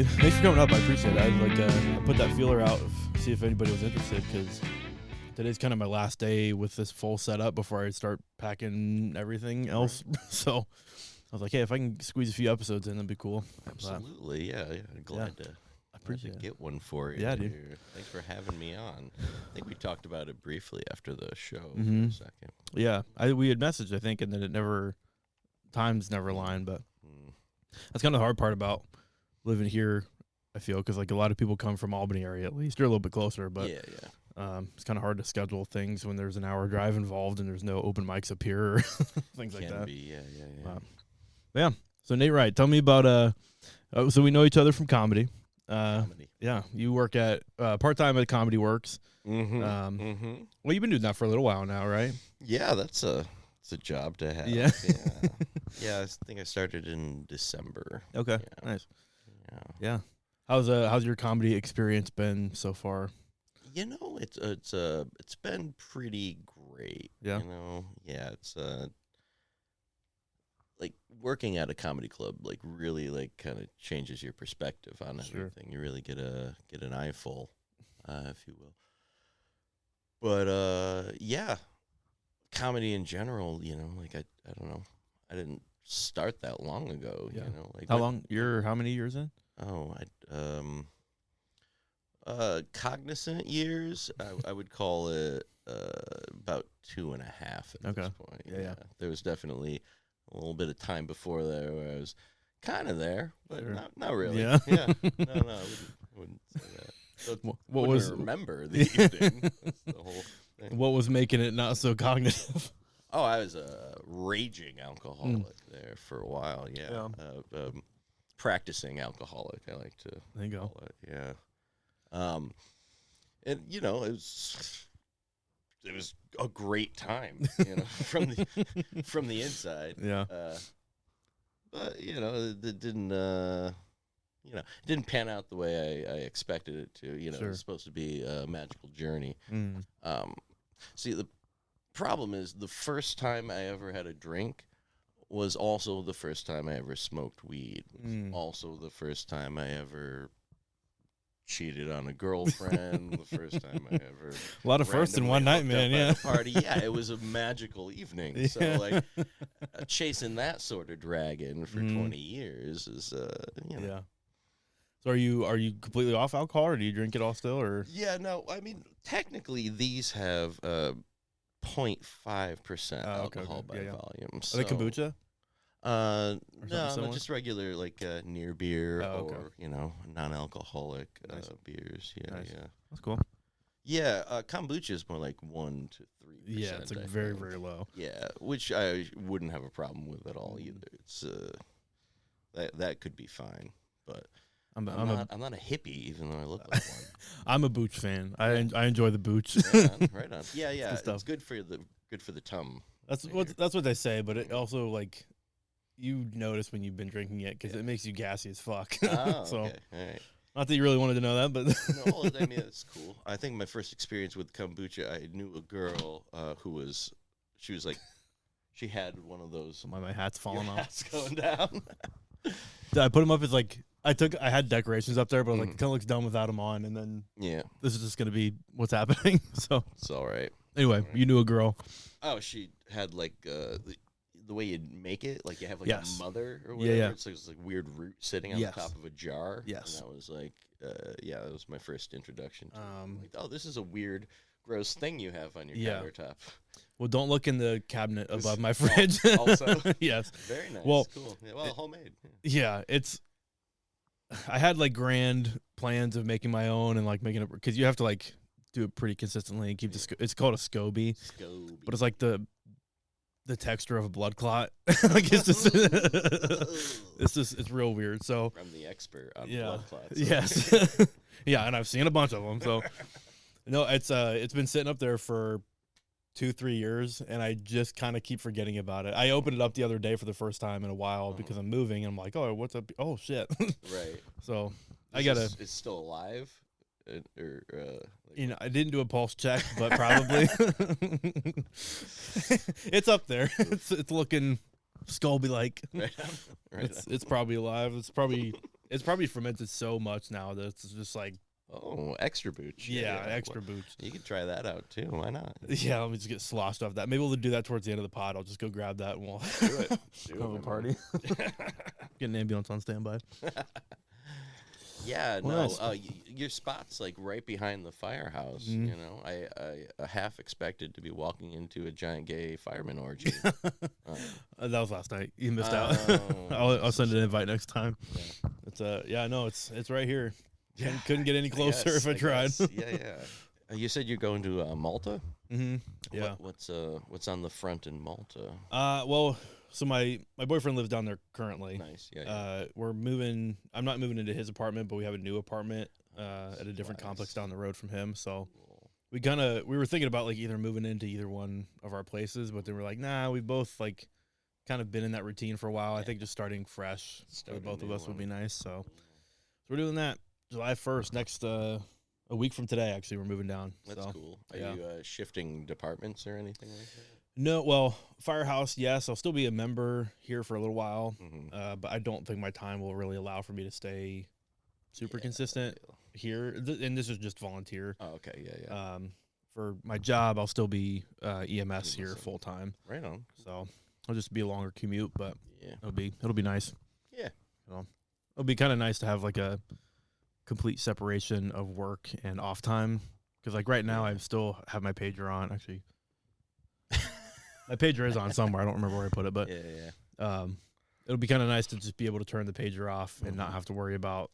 thanks for coming up. I appreciate it. I put that feeler out, see if anybody was interested, because today's kind of my last day with this full setup before I start packing everything else. Right. So I was like, hey, if I can squeeze a few episodes in, that'd be cool. Absolutely, yeah. Glad to appreciate it. Get one for you. Yeah, dude. Here. Thanks for having me on. I think we talked about it briefly after the show Mhm. for a second. Yeah, we had messaged, I think, and then times never aligned, but that's kind of the hard part about living here, I feel, because like a lot of people come from Albany area at least. You're a little bit closer, but yeah. it's kind of hard to schedule things when there's an hour drive involved and there's no open mics up here or things like that. Can be, yeah. Yeah. So Nate Wright, tell me about so we know each other from comedy. Comedy. Yeah, you work at part-time at Comedy Works. Mm-hmm. Well, you've been doing that for a little while now, right? Yeah, it's a job to have. Yeah. Yeah, I think I started in December. Okay, Yeah. nice. Yeah. Yeah. How's your comedy experience been so far? You know, it's been pretty great. Yeah. You know, yeah, it's like working at a comedy club, like really like kind of changes your perspective on everything. You really get an eyeful, if you will. But yeah, comedy in general, you know, like I don't know, I didn't start that long ago. Yeah. You know, like How long? You're how many years in? Oh, cognizant years, I would call it about 2.5 at this point. Yeah. There was definitely a little bit of time before there where I was kind of there, but Sure. not really. Yeah. No, I wouldn't say that. So What was remember the evening? That's the whole thing. What was making it not so cognitive? Oh, I was a raging alcoholic there for a while. Yeah. Practicing alcoholic, I like to There you go. call it. Yeah. And you know, it was a great time, you know, from the inside. Yeah. But you know, it didn't pan out the way I expected it to. You know, Sure. It was supposed to be a magical journey. Mm. See, the problem is the first time I ever had a drink was also the first time I ever smoked weed. Was also the first time I ever cheated on a girlfriend. The first time I ever A lot of firsts in one night, man. Yeah. at a party. Yeah, it was a magical evening. Yeah. So like chasing that sort of dragon for 20 years is you know. Yeah. So are you completely off alcohol, or do you drink it all still, or? Yeah, no, I mean technically these have 0.5% alcohol by volume. Are they kombucha? No, similar? just regular like near beer okay. or you know non-alcoholic Nice. beers. Yeah, Nice. yeah, That's cool. yeah. Kombucha is more like 1 to 3%. Yeah, it's like very, very low. Yeah, which I wouldn't have a problem with at all either. It's that could be fine, but I'm not a hippie even though I look like one. I'm a Booch fan. I enjoy the Booch. Right on. Yeah, it's good for the tum. That's what they say, but it also like you notice when you've been drinking it because it makes you gassy as fuck. Oh, so okay. All right. not that you really wanted to know that, but No, I mean that's cool. I think my first experience with kombucha, I knew a girl she had one of those. my hat's falling off. Hats going down. I put them up as like I had decorations up there, but I was like, it kind of looks dumb without them on, and then this is just gonna be what's happening. So It's all right. anyway, you knew a girl. Oh, she had like the way you make it, like you have like Yes. a mother or whatever. Yeah. It's like this like weird root sitting on Yes. the top of a jar. Yes. And that was like, that was my first introduction to it. Like, oh, this is a weird, gross thing you have on your countertop. Well, don't look in the cabinet above my fridge. Also, yes. Very nice. Well, cool. Yeah, well, homemade. Yeah, I had like grand plans of making my own and like making it because you have to like do it pretty consistently and keep it's called a SCOBY, but it's like the texture of a blood clot. Like it's just it's real weird. So from the expert on blood clots. Yes. Yeah, and I've seen a bunch of them. So no, it's been sitting up there for 2-3 years, and I just kind of keep forgetting about it. I opened it up the other day for the first time in a while because I'm moving, and I'm like, oh, what's up? Oh shit! Right. So I gotta. It's still alive, or you know, I didn't do a pulse check, but probably it's up there. It's looking Scolby like. Right. It's probably alive. It's probably It's probably fermented so much now that it's just like extra booch. yeah, extra booch. You can try that out too. Why not? Yeah, let me just get sloshed off that. Maybe we'll do that towards the end of the pod. I'll just go grab that and we'll Do it. have a party. Get an ambulance on standby. Yeah, Well, no, nice. your spot's like right behind the firehouse. Mhm. You know, I half expected to be walking into a giant gay fireman orgy. That was last night. You missed out. Oh, I'll send an invite next time. Yeah. It's yeah, no, it's right here. Yeah, Couldn't get any closer guess, if I tried. guess. Yeah. You said you're going to Malta. Mm-hmm. Yeah. What's on the front in Malta? Well, so my boyfriend lives down there currently. Nice. Yeah. We're moving. I'm not moving into his apartment, but we have a new apartment at a different complex down the road from him. So we were thinking about like either moving into either one of our places, but then we're like, nah, we both like kind of been in that routine for a while. Yeah. I think just starting fresh Start for a both of new us would be one. nice. So we're doing that July 1st. Next a week from today, actually, we're moving down. That's so. cool. Are yeah. you shifting departments or anything like that? No, well, Firehouse, yes, I'll still be a member here for a little while, Mm-hmm. but I don't think my time will really allow for me to stay super consistent here. And this is just volunteer. Oh, okay. Yeah. For my job, I'll still be EMS here full time, Right on. so I'll just be a longer commute, but Yeah. it'll be nice. Yeah. It'll be kind of nice to have like a complete separation of work and off time, because like right now I still have my pager on. Actually, my pager is on somewhere. I don't remember where I put it, but Yeah. it'll be kind of nice to just be able to turn the pager off and not have to worry about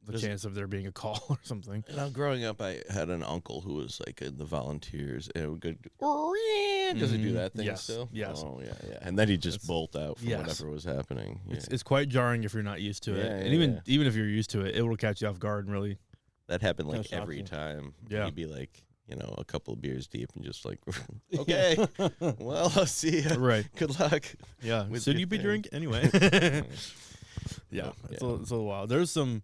the chance of there being a call or something. You know, growing up, I had an uncle who was like in the volunteers, and would go, does he do that thing Yes, still? yes. Oh, yeah. And then he'd just It's- bolt out from yes. whatever was happening. Yeah. It's quite jarring if you're not used to it, Yeah, and yeah, even if you're used to it, it will catch you off guard and really. That happened like Kinda every shocking. time. Yeah. He'd be like, a couple of beers deep and just like, okay, well, I'll see you. Right. Good luck. Yeah. With So your do you be thing. drink anyway? Yeah. Oh, It's yeah. a little wild. There's some.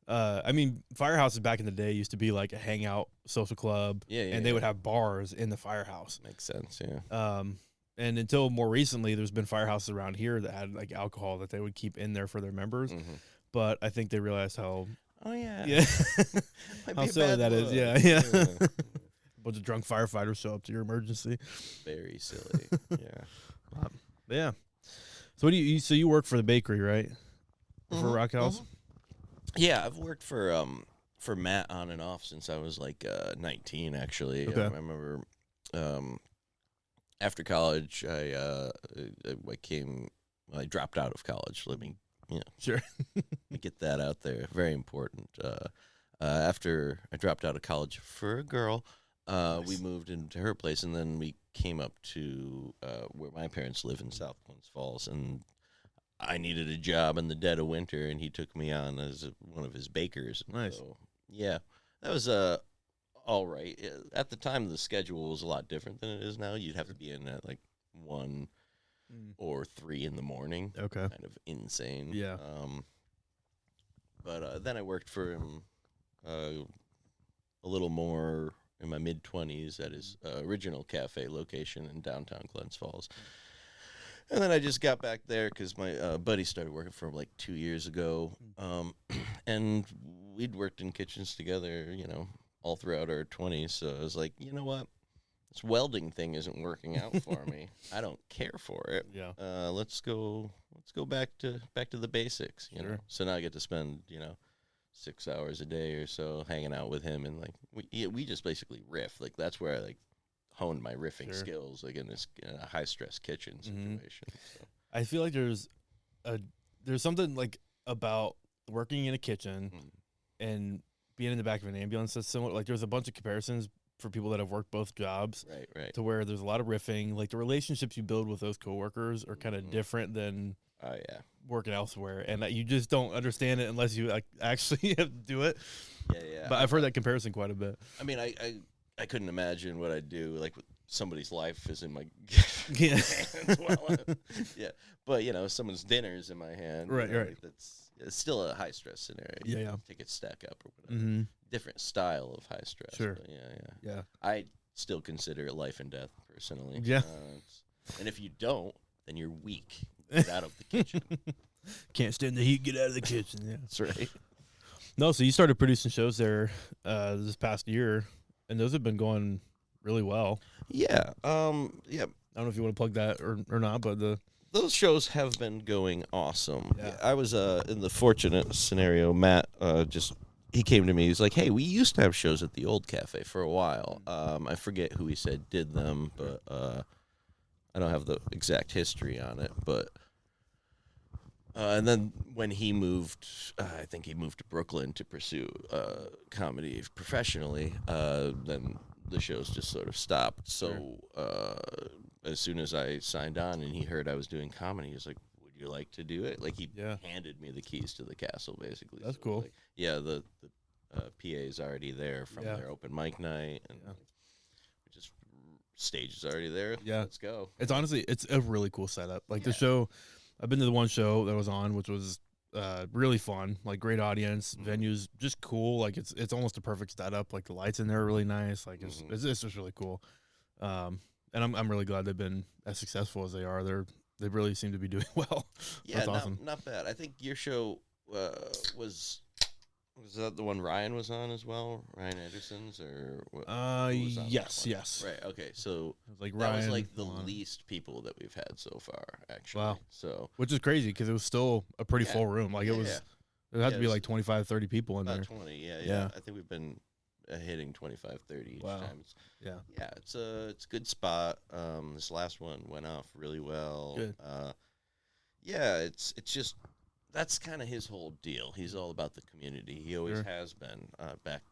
I mean, firehouses back in the day used to be like a hangout social club, Yeah, and they would have bars in the firehouse. Makes sense, yeah. And until more recently, there's been firehouses around here that had like alcohol that they would keep in there for their members. Mhm. But I think they realized how Oh, yeah. yeah Might how be a silly bad that is. look. Yeah. A bunch of drunk firefighters show up to your emergency. Very silly. Yeah. But yeah. So what do you? So you work for the bakery, right? For Mhm, Rock House. Yeah, I've worked for Matt on and off since I was like 19. Actually, Okay. I remember after college, I dropped out of college. Let me Sure. get that out there. Very important. After I dropped out of college for a girl, we moved into her place, and then we came up to where my parents live in South Glens Falls, and I needed a job in the dead of winter, and he took me on as one of his bakers. Nice. So, yeah, that was all right. At the time, the schedule was a lot different than it is now. You'd have to be in at like 1 or 3 in the morning. Okay. Kind of insane. Yeah. But then I worked for him a little more in my mid-20s at his original cafe location in downtown Glens Falls. And then I just got back there because my buddy started working for him like 2 years ago. And we'd worked in kitchens together, all throughout our 20s. So I was like, you know what? This welding thing isn't working out for me. I don't care for it. Yeah. Let's go back to the basics, you know. Sure. So now I get to spend, 6 hours a day or so hanging out with him, and like we just basically riff. Like that's where I like honed my riffing Sure. skills, like in a high stress kitchen situation. So. I feel like there's something like about working in a kitchen and being in the back of an ambulance that's similar. Like there's a bunch of comparisons for people that have worked both jobs, Right. to where there's a lot of riffing. Like the relationships you build with those coworkers are kind of different than Oh yeah. working elsewhere, and you just don't understand it unless you like actually have to do it. Yeah. But I've heard that comparison quite a bit. I mean, I couldn't imagine what I'd do. Like somebody's life is in my Yeah. hands. Yeah, but someone's dinner's in my hand. Right. Like it's still a high stress scenario. Yeah. Take it stack up or whatever. Mm-hmm. Different style of high stress. Sure. But Yeah. I still consider it life and death personally. Yeah. And if you don't, then you're weak. Get out of the kitchen. Can't stand the heat. Get out of the kitchen. Yeah. That's right. No, so you started producing shows there this past year, and those have been going really well. Yeah. Yeah. I don't know if you want to plug that or not, but Those shows have been going awesome. Yeah. I was in the fortunate scenario. Matt he came to me. He's like, "Hey, we used to have shows at the old cafe for a while. I forget who he said did them, but I don't have the exact history on it. But and then when he moved, I think he moved to Brooklyn to pursue comedy professionally. Then the shows just sort of stopped. So as soon as I signed on and he heard I was doing comedy, he was like, "Would you like to do it?" Like he handed me the keys to the castle, basically. That's so cool. Like, yeah, the PA is already there from their open mic night, and we just stage is already there. Yeah, let's go. It's honestly a really cool setup. Like the show, I've been to the one show that was on, which was really fun. Like great audience, venues just cool. Like it's almost a perfect setup. Like the lights in there are really nice. Like it's just really cool. And I'm really glad they've been as successful as they are. They really seem to be doing well. Yeah, That's awesome. Not bad. I think your show was that the one Ryan was on as well? Ryan Anderson's or what? Yes. Right. Okay. So like that Ryan was like the least people that we've had so far, actually. Wow. So which is crazy because it was still a pretty full room. Like it was. There had to be like 25, 30 people in about there. 20. Yeah. I think we've been hitting 25, 30 each time. Yeah, it's a good spot. This last one went off really well. Good. Yeah, it's just that's kind of his whole deal. He's all about the community. He always has been. Back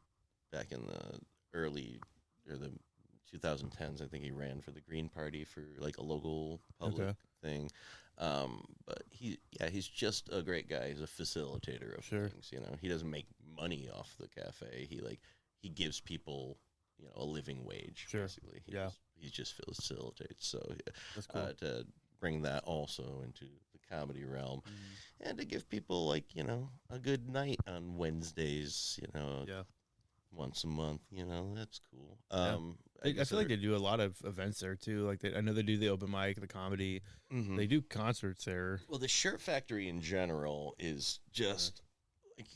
in the early or the 2010s, I think he ran for the Green Party for like a local public thing. But he's just a great guy. He's a facilitator of things. You know, he doesn't make money off the cafe. He gives people, a living wage. Basically. He just facilitates. So that's cool. To bring that also into the comedy realm, and to give people like a good night on Wednesdays. Once a month. That's cool. I feel like they do a lot of events there too. Like I know they do the open mic, the comedy. They do concerts there. Well, the Shirt Factory in general is just like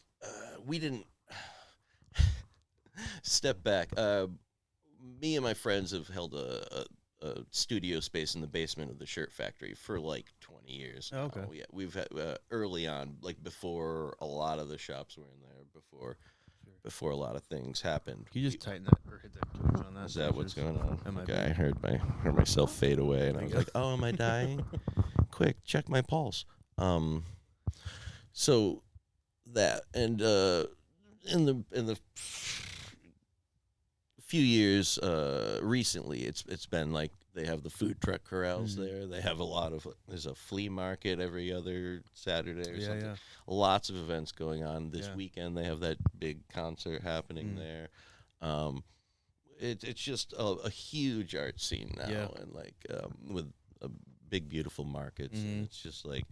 we didn't step back. Me and my friends have held a studio space in the basement of the Shirt Factory for like 20 years now. Yeah, we've had early on, like before a lot of the shops were in there, before a lot of things happened. Can you just tighten that or hit that switch on that? Is that what's going on? Okay, I heard myself fade away, and I was like, "Oh, am I dying? Quick, check my pulse." So that and in the few years recently, it's been like they have the food truck corrals there. They have there's a flea market every other Saturday or something. Yeah. Lots of events going on. This weekend they have that big concert happening there. It's just a huge art scene now, and like with big beautiful markets. And it's just like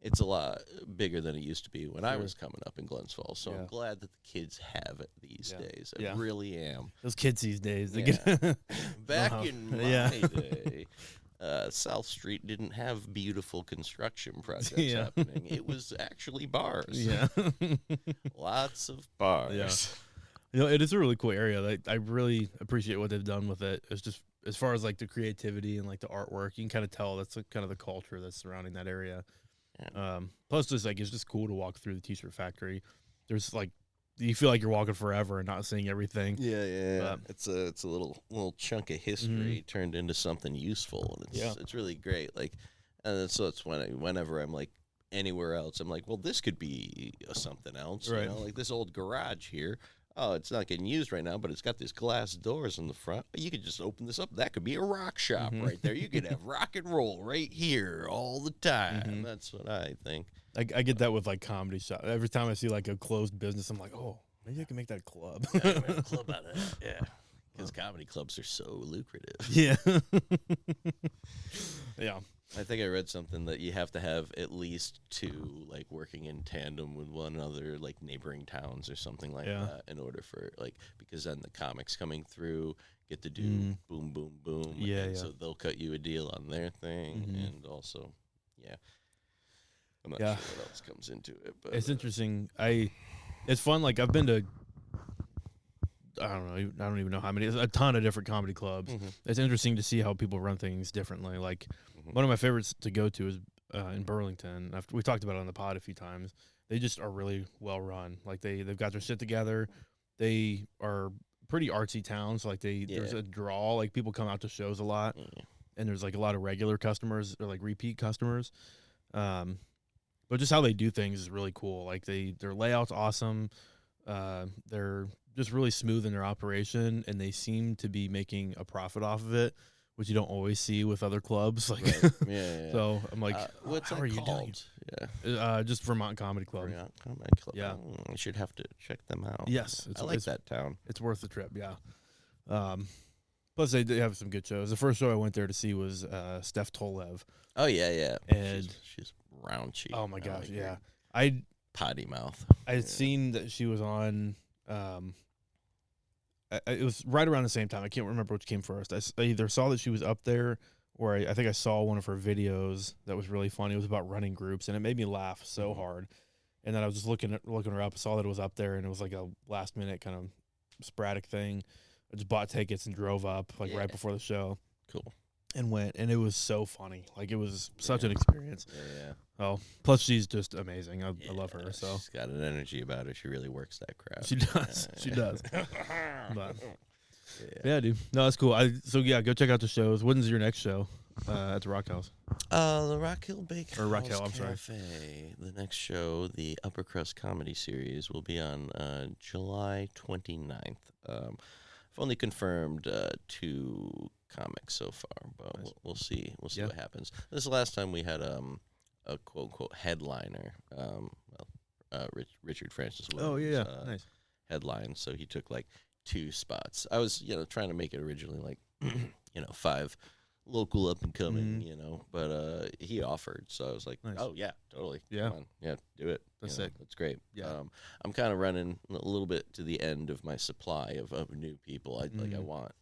it's a lot bigger than it used to be when I was coming up in Glens Falls. So I'm glad that the kids have it these days. I really am. Those kids these days. Back in my day, South Street didn't have beautiful construction projects happening. It was actually bars. Yeah. Lots of bars. Yeah. It is a really cool area. I really appreciate what they've done with it. It's just as far as like the creativity and like the artwork, you can kind of tell that's kind of the culture that's surrounding that area. Yeah. Plus, just like it's just cool to walk through the T-shirt factory. There's like you feel like you're walking forever and not seeing everything. Yeah. It's a little chunk of history turned into something useful, and it's really great. Like, and so it's whenever I'm like anywhere else, I'm like, well, this could be something else. Right. Like this old garage here. Oh, it's not getting used right now, but it's got these glass doors in the front. You could just open this up. That could be a rock shop right there. You could have rock and roll right here all the time. That's what I think. I get that with like comedy shop. Every time I see like a closed business, I'm like, oh, maybe I can make that a club. Yeah, make a club out of that. Yeah, because comedy clubs are so lucrative. Yeah. Yeah. I think I read something that you have to have at least two, like, working in tandem with one another, like neighboring towns or something like that, in order for, like, because then the comics coming through get to do boom, boom, boom. Yeah, So they'll cut you a deal on their thing, and also, I'm not Yeah. sure what else comes into it, but It's interesting. It's fun. Like I've been to, I don't know, I don't even know how many, a ton of different comedy clubs. Mhm. It's interesting to see how people run things differently. Like Mhm. one of my favorites to go to is in Burlington. We talked about it on the pod a few times. They just are really well run. Like they've got their shit together. They are pretty artsy towns. So like there's a draw. Like people come out to shows a lot, and there's like a lot of regular customers or like repeat customers. But just how they do things is really cool. Like their layout's awesome. They're just really smooth in their operation, and they seem to be making a profit off of it, which you don't always see with other clubs. Like, Right. Yeah. So I'm like, what's how that are you doing? called? Yeah. Just Vermont Comedy Club. Vermont Comedy Club. Yeah. I should have to check them out. Yes, I like that town. It's worth the trip. Yeah. Plus they have some good shows. The first show I went there to see was Steph Tolev. Oh yeah. And she's round cheek. Oh my gosh, like yeah. her potty mouth. I had seen that she was on. It was right around the same time. I can't remember which came first. I either saw that she was up there, or I think I saw one of her videos that was really funny. It was about running groups, and it made me laugh so hard. And then I was just looking her up, saw that it was up there, and it was like a last minute kind of sporadic thing. I just bought tickets and drove up right before the show. Cool. And went, and it was so funny. Like it was such an experience. Yeah. Oh, plus she's just amazing. I love her. So she's got an energy about her. She really works that crowd. She does. She does. But, yeah, dude. No, that's cool. Go check out the shows. When's your next show at the Rock House? The Rock Hill Bakehouse Or Rock Hill, I'm sorry. Cafe. The next show, the Upper Crust Comedy Series, will be on July 29th. I've only confirmed 2 comics so far, but Nice. we'll see. We'll see what happens. This is the last time we had a quote unquote headliner. Richard Francis Williams. Nice. Headline. So he took like 2 spots. I was trying to make it originally like 5 local up and coming, but he offered, so I was like, Nice. oh yeah, totally, Yeah. come on. Yeah, do it. That's sick. That's great. Yeah. I'm kind of running a little bit to the end of my supply of new people. I want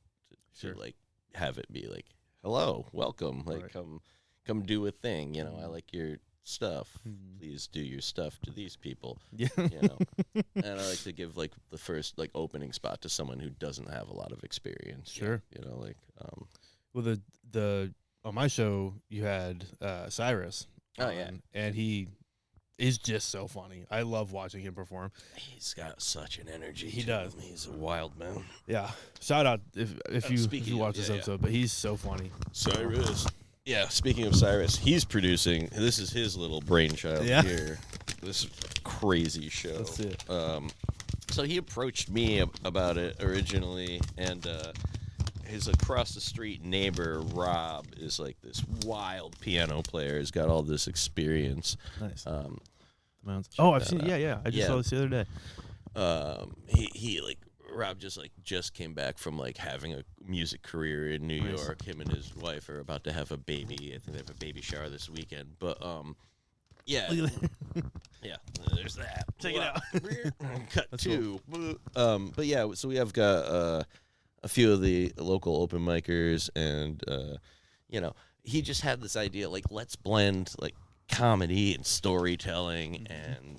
to like have it be like, hello, welcome, like come do a thing. I like your stuff. Please do your stuff to these people. Yeah. And I like to give like the first like opening spot to someone who doesn't have a lot of experience. Sure. Well, the on my show you had Cyrus. Oh yeah. And he is just so funny. I love watching him perform. He's got such an energy. He does. He's a wild man. Yeah. Shout out if you watch this episode, but he's so funny. Cyrus. Yeah, speaking of Cyrus, he's producing. This is his little brainchild here. This crazy show. That's it. So he approached me about it originally, and his across the street neighbor Rob is like this wild piano player. He's got all this experience. Nice. I've seen. Yeah. I just saw this the other day. He like Rob just came back from like having a music career in New York. Him and his wife are about to have a baby. I think they have a baby shower this weekend. But yeah, yeah. There's that. Check it out. Cut That's 2. Cool. But yeah, so we have got a few of the local open micers, and he just had this idea like, let's blend like comedy and storytelling and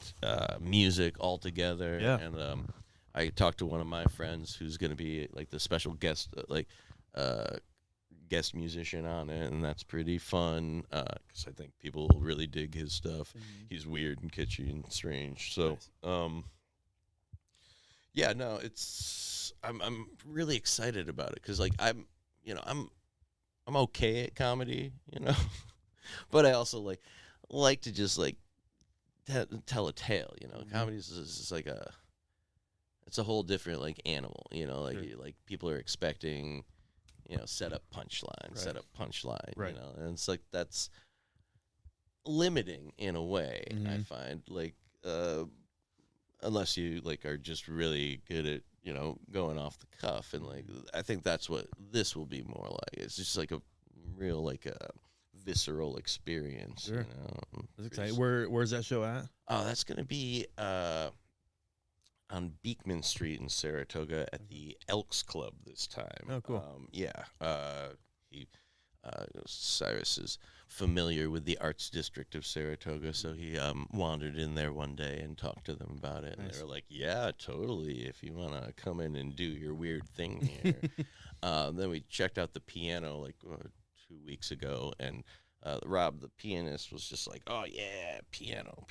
music all together. Yeah. And I talked to one of my friends who's going to be like the special guest guest musician on it, and that's pretty fun because I think people will really dig his stuff. He's weird and kitschy and strange. So yeah, no, I'm really excited about it because like I'm okay at comedy, but I also like to just like tell a tale. Comedy is just like it's a whole different like animal. Like people are expecting set up punchline, right. And it's like that's limiting in a way. I find like unless you like are just really good at going off the cuff, and like I think that's what this will be more like. It's just like a real like a visceral experience. Sure. That's exciting. Where's that show at? Oh, that's gonna be on Beekman Street in Saratoga at the Elks Club this time. Oh, cool. Yeah. Cyrus is familiar with the arts district of Saratoga, so he wandered in there one day and talked to them about it. And they were like, yeah, totally, if you want to come in and do your weird thing here. Then we checked out the piano like 2 weeks ago, and Rob, the pianist, was just like, oh, yeah, piano.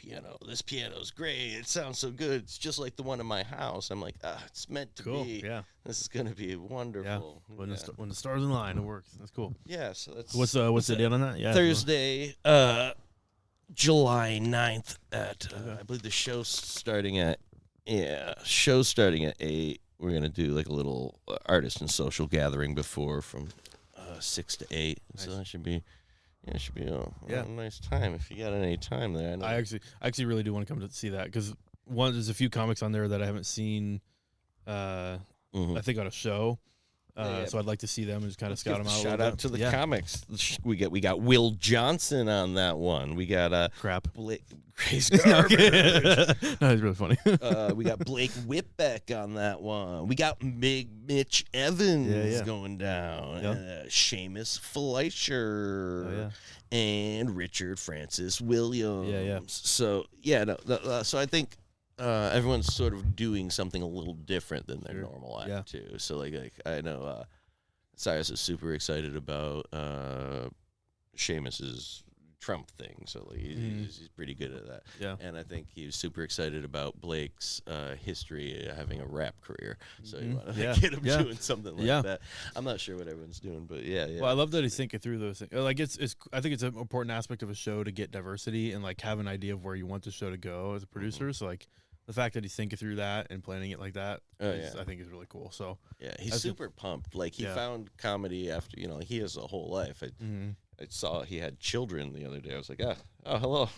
This piano's great. It sounds so good. It's just like the one in my house. I'm like, it's meant to be. Yeah. This is going to be wonderful. Yeah. When the stars align, it works. That's cool. Yeah, so that's... What's the date on that? Yeah. Thursday, July 9th at, I believe the show's starting at 8. We're going to do like a little artist and social gathering before from 6 to 8. Nice. So that should be... Yeah, it should be a nice time if you got any time there. I actually really do want to come to see that because there's a few comics on there that I haven't seen. I think on a show, so I'd like to see them and just kind of scout them out. Shout out to the comics. We got Will Johnson on that one. We got crap. He's garbage. No, he's really funny. We got Blake Whitbeck on that one. We got Big Mitch Evans going down. Seamus Fleischer. And Richard Francis Williams. So so I think everyone's sort of doing something a little different than their normal act too. So like I know Cyrus is super excited about Seamus's Trump thing, so like he's pretty good at that. Yeah, and I think he was super excited about Blake's history of having a rap career. So you want to get him doing something like that. I'm not sure what everyone's doing, but yeah. Well, I love that he's thinking through those things. Like I think it's an important aspect of a show to get diversity and like have an idea of where you want the show to go as a producer. So like the fact that he's thinking through that and planning it like that, I think is really cool. So yeah, he's super pumped. Like he found comedy after he has a whole life. I saw he had children the other day. I was like, oh, hello,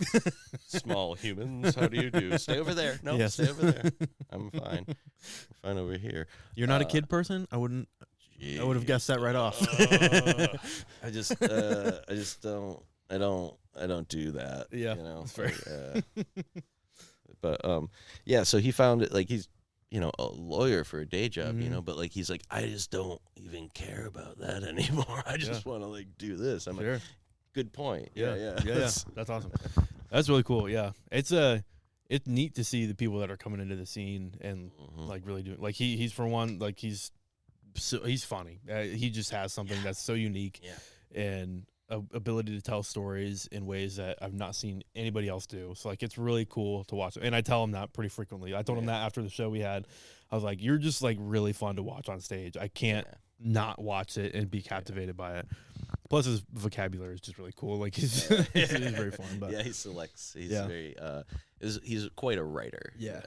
small humans. How do you do? Stay over there. No, stay over there. I'm fine. I'm fine over here. You're not a kid person? I wouldn't. I would have guessed that right off. I just don't. I don't do that. Yeah, that's fair. But so he found it like he's a lawyer for a day job, but like he's like, I just don't even care about that anymore. I just want to like do this. I'm like, good point. Yeah. That's awesome. That's really cool. Yeah, it's neat to see the people that are coming into the scene and like really doing like he's for one like he's funny. He just has something that's so unique and ability to tell stories in ways that I've not seen anybody else do. So like it's really cool to watch. And I tell him that pretty frequently. I told him that after the show we had. I was like, you're just like really fun to watch on stage. I can't not watch it and be captivated by it. Plus his vocabulary is just really cool. Like he's very fun. But he selects. He's very he's quite a writer. Yeah.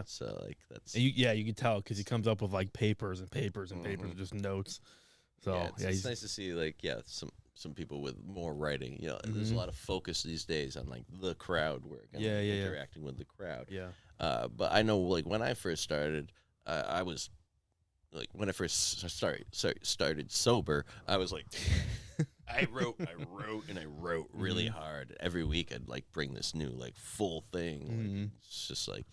So like that's and you can tell because he comes up with like papers and papers and papers, just notes. So it's nice to see like some people with more writing. There's a lot of focus these days on like the crowd work and interacting with the crowd. But I know like when I first started, I was like when I first started sober, I was like I wrote really hard. Every week I'd like bring this new like full thing. Like, it's just like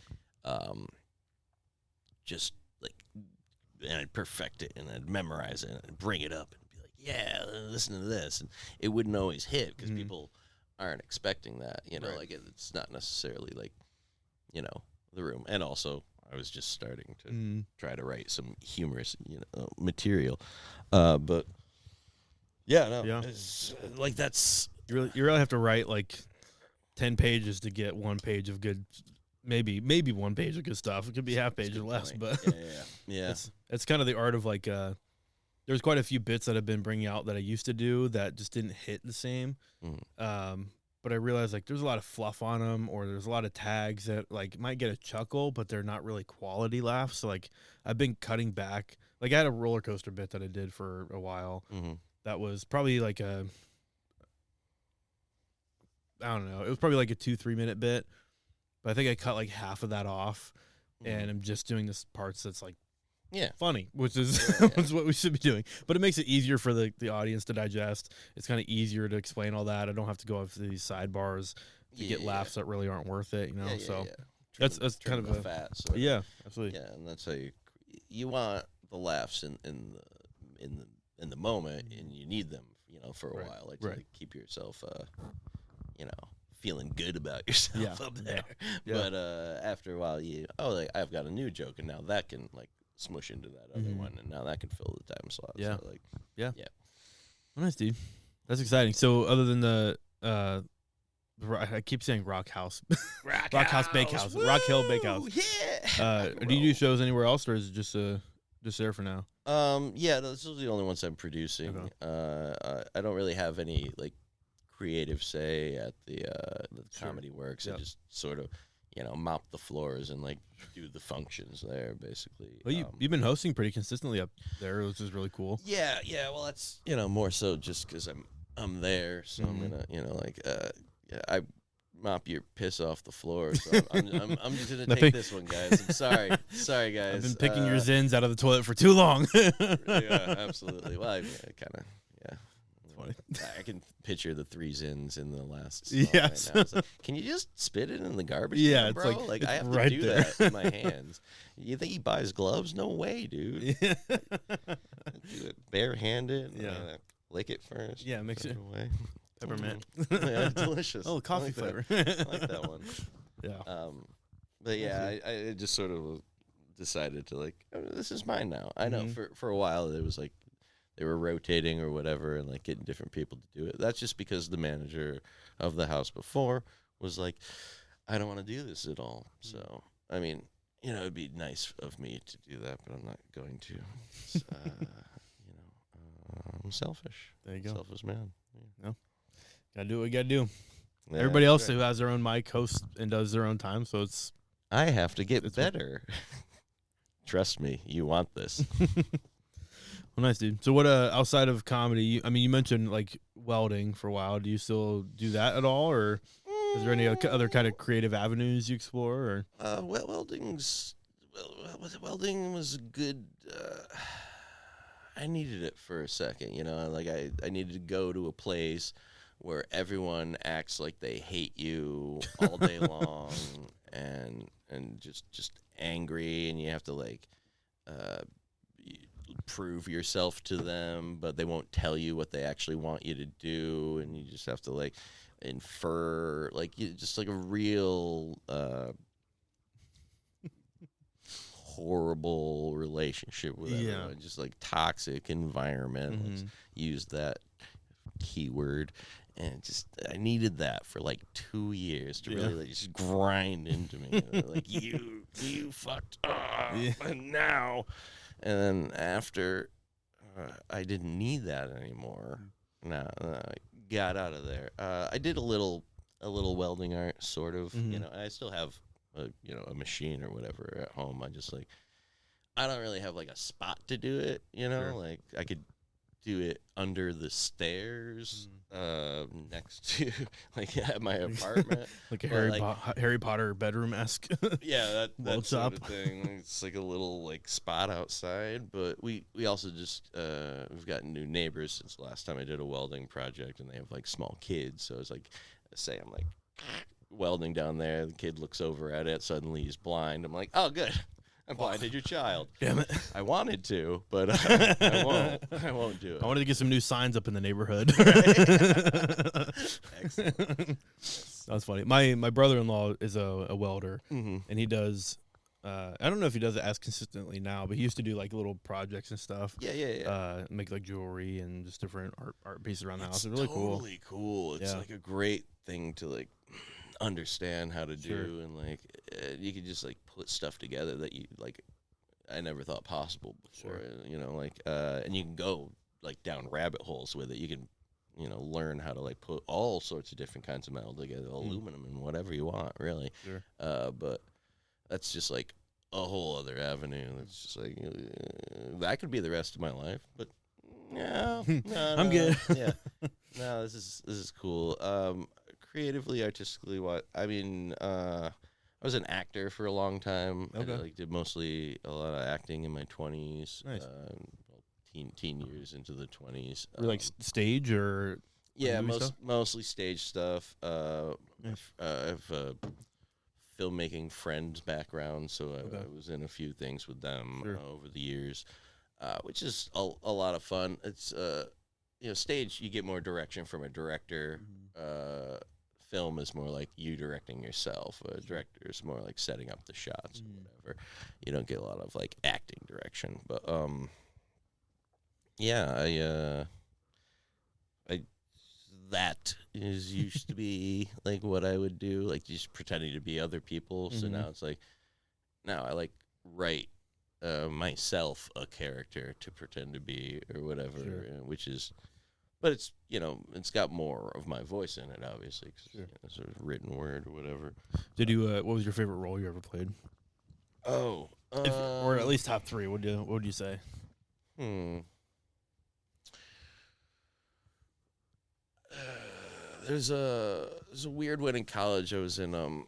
and I'd perfect it and I'd memorize it and I'd bring it up and be like, yeah, listen to this. And it wouldn't always hit because people aren't expecting that, like it's not necessarily like, the room. And also I was just starting to try to write some humorous, material. But it's, like that's you really have to write like 10 pages to get 1 page of good. Maybe 1 page of good stuff. It could be half page or less, but it's kind of the art of like. There's quite a few bits that I've been bringing out that I used to do that just didn't hit the same. But I realized like there's a lot of fluff on them, or there's a lot of tags that like might get a chuckle, but they're not really quality laughs. So like I've been cutting back. Like I had a roller coaster bit that I did for a while. That was probably like I don't know. It was probably like a 2-3 minute bit. But I think I cut like half of that off, and I'm just doing this parts that's like, funny, which is which is what we should be doing. But it makes it easier for the audience to digest. It's kind of easier to explain all that. I don't have to go off these sidebars to get laughs that really aren't worth it, So that's kind of a fat. Absolutely. Yeah, and that's how you want the laughs in the moment, and you need them, for a Right, while, like to right. like, keep yourself, feeling good about yourself up there. Yeah. But after a while, like I've got a new joke, and now that can like smush into that other one, and now that can fill the time slot. Yeah. So, like, Yeah. yeah. Well, nice, dude. That's exciting. So, other than the I keep saying Rock House, Rock House Bakehouse, Woo! Rock Hill Bakehouse. Yeah. Do you do shows anywhere else, or is it just there for now? Yeah, those are the only ones I'm producing. Okay. I don't really have any like creative say at the Comedy Works. Yep. I just sort of, mop the floors and like do the functions there, basically. Well, you've been hosting pretty consistently up there, which is really cool. Yeah. Well, that's more so just because I'm there, so I'm gonna I mop your piss off the floor. So I'm just gonna take this one, guys. I'm sorry, guys. I've been picking your zins out of the toilet for too long. Yeah, absolutely. Well, I kind of Funny. I can picture the 3 zins in the last song Yes. right now. It's like, can you just spit it in the garbage Yeah, can, it's bro? like, Like it's I have right to do there. that with my hands. You think he buys gloves? No way, dude. Yeah. Do it barehanded. Yeah. Lick it first. Yeah, mix put it. away. Peppermint. Yeah, delicious. Oh, coffee I like flavor. I like that one. Yeah. But yeah, I just sort of decided to like, this is mine now. I know for a while it was like they were rotating or whatever and like getting different people to do it. That's just because the manager of the house before was like, I don't want to do this at all. So, I mean, it'd be nice of me to do that, but I'm not going to. I'm selfish. There you go. Selfish man. Yeah. No. Gotta do what we gotta do. Yeah, Everybody else right. who has their own mic hosts and does their own time, so it's I have to get better. Trust me, you want this. well, nice, dude. So what outside of comedy, you mentioned like welding for a while. Do you still do that at all, or is there any other kind of creative avenues you explore? Or Welding was good. I needed it for a second, like I needed to go to a place where everyone acts like they hate you all day long and just angry, and you have to like prove yourself to them, but they won't tell you what they actually want you to do, and you just have to like infer like just like a real horrible relationship with everyone, just like toxic environment. Let's use that keyword. And just I needed that for like 2 years to really like, just grind into me. Like you fucked up, and now, and then after I didn't need that anymore. No, I got out of there. I did a little welding art, sort of. And I still have a machine or whatever at home. I don't really have like a spot to do it. Like I could do it under the stairs next to like at my apartment. like a Harry Potter bedroom-esque. Yeah, that shop. sort of thing. It's like a little like spot outside, but we also just we've gotten new neighbors since the last time I did a welding project, and they have like small kids, so it's like say I'm like welding down there, the kid looks over at it, suddenly he's blind. I'm like, oh good, I blinded your child. Damn it. I wanted to, but I won't do it. I wanted to get some new signs up in the neighborhood. Excellent. That's funny. My brother-in-law is a welder, Mm-hmm. and he does. I don't know if he does it as consistently now, but he used to do like little projects and stuff. Yeah. Make like jewelry and just different art pieces around the house. It's really totally cool. It's Yeah. like a great thing to like understand how to do, Sure. and like you could just like put stuff together that you like I never thought possible before. Sure. And you can go like down rabbit holes with it. You can learn how to like put all sorts of different kinds of metal together, aluminum and whatever you want, really. Sure. But that's just like a whole other avenue. That's just like that could be the rest of my life, but no, I'm good. Yeah, no, this is cool. Creatively, artistically, I was an actor for a long time. Okay. I did mostly a lot of acting in my 20s. Nice. Teen years into the 20s. Or like stage or Yeah, movie stuff? mostly stage stuff. Nice. I have a filmmaking friends background, so Okay. I was in a few things with them Sure. over the years, which is a lot of fun. It's stage you get more direction from a director. Film is more like you directing yourself. A director is more like setting up the shots or whatever. You don't get a lot of like acting direction, but yeah, I that is used to be like what I would do, like just pretending to be other people. So now it's like now I like write myself a character to pretend to be or whatever, which is. But it's, it's got more of my voice in it, obviously, because it's a written word or whatever. Did you? What was your favorite role you ever played? Oh, Or at least top 3. What would you say? There's a weird one in college. I was in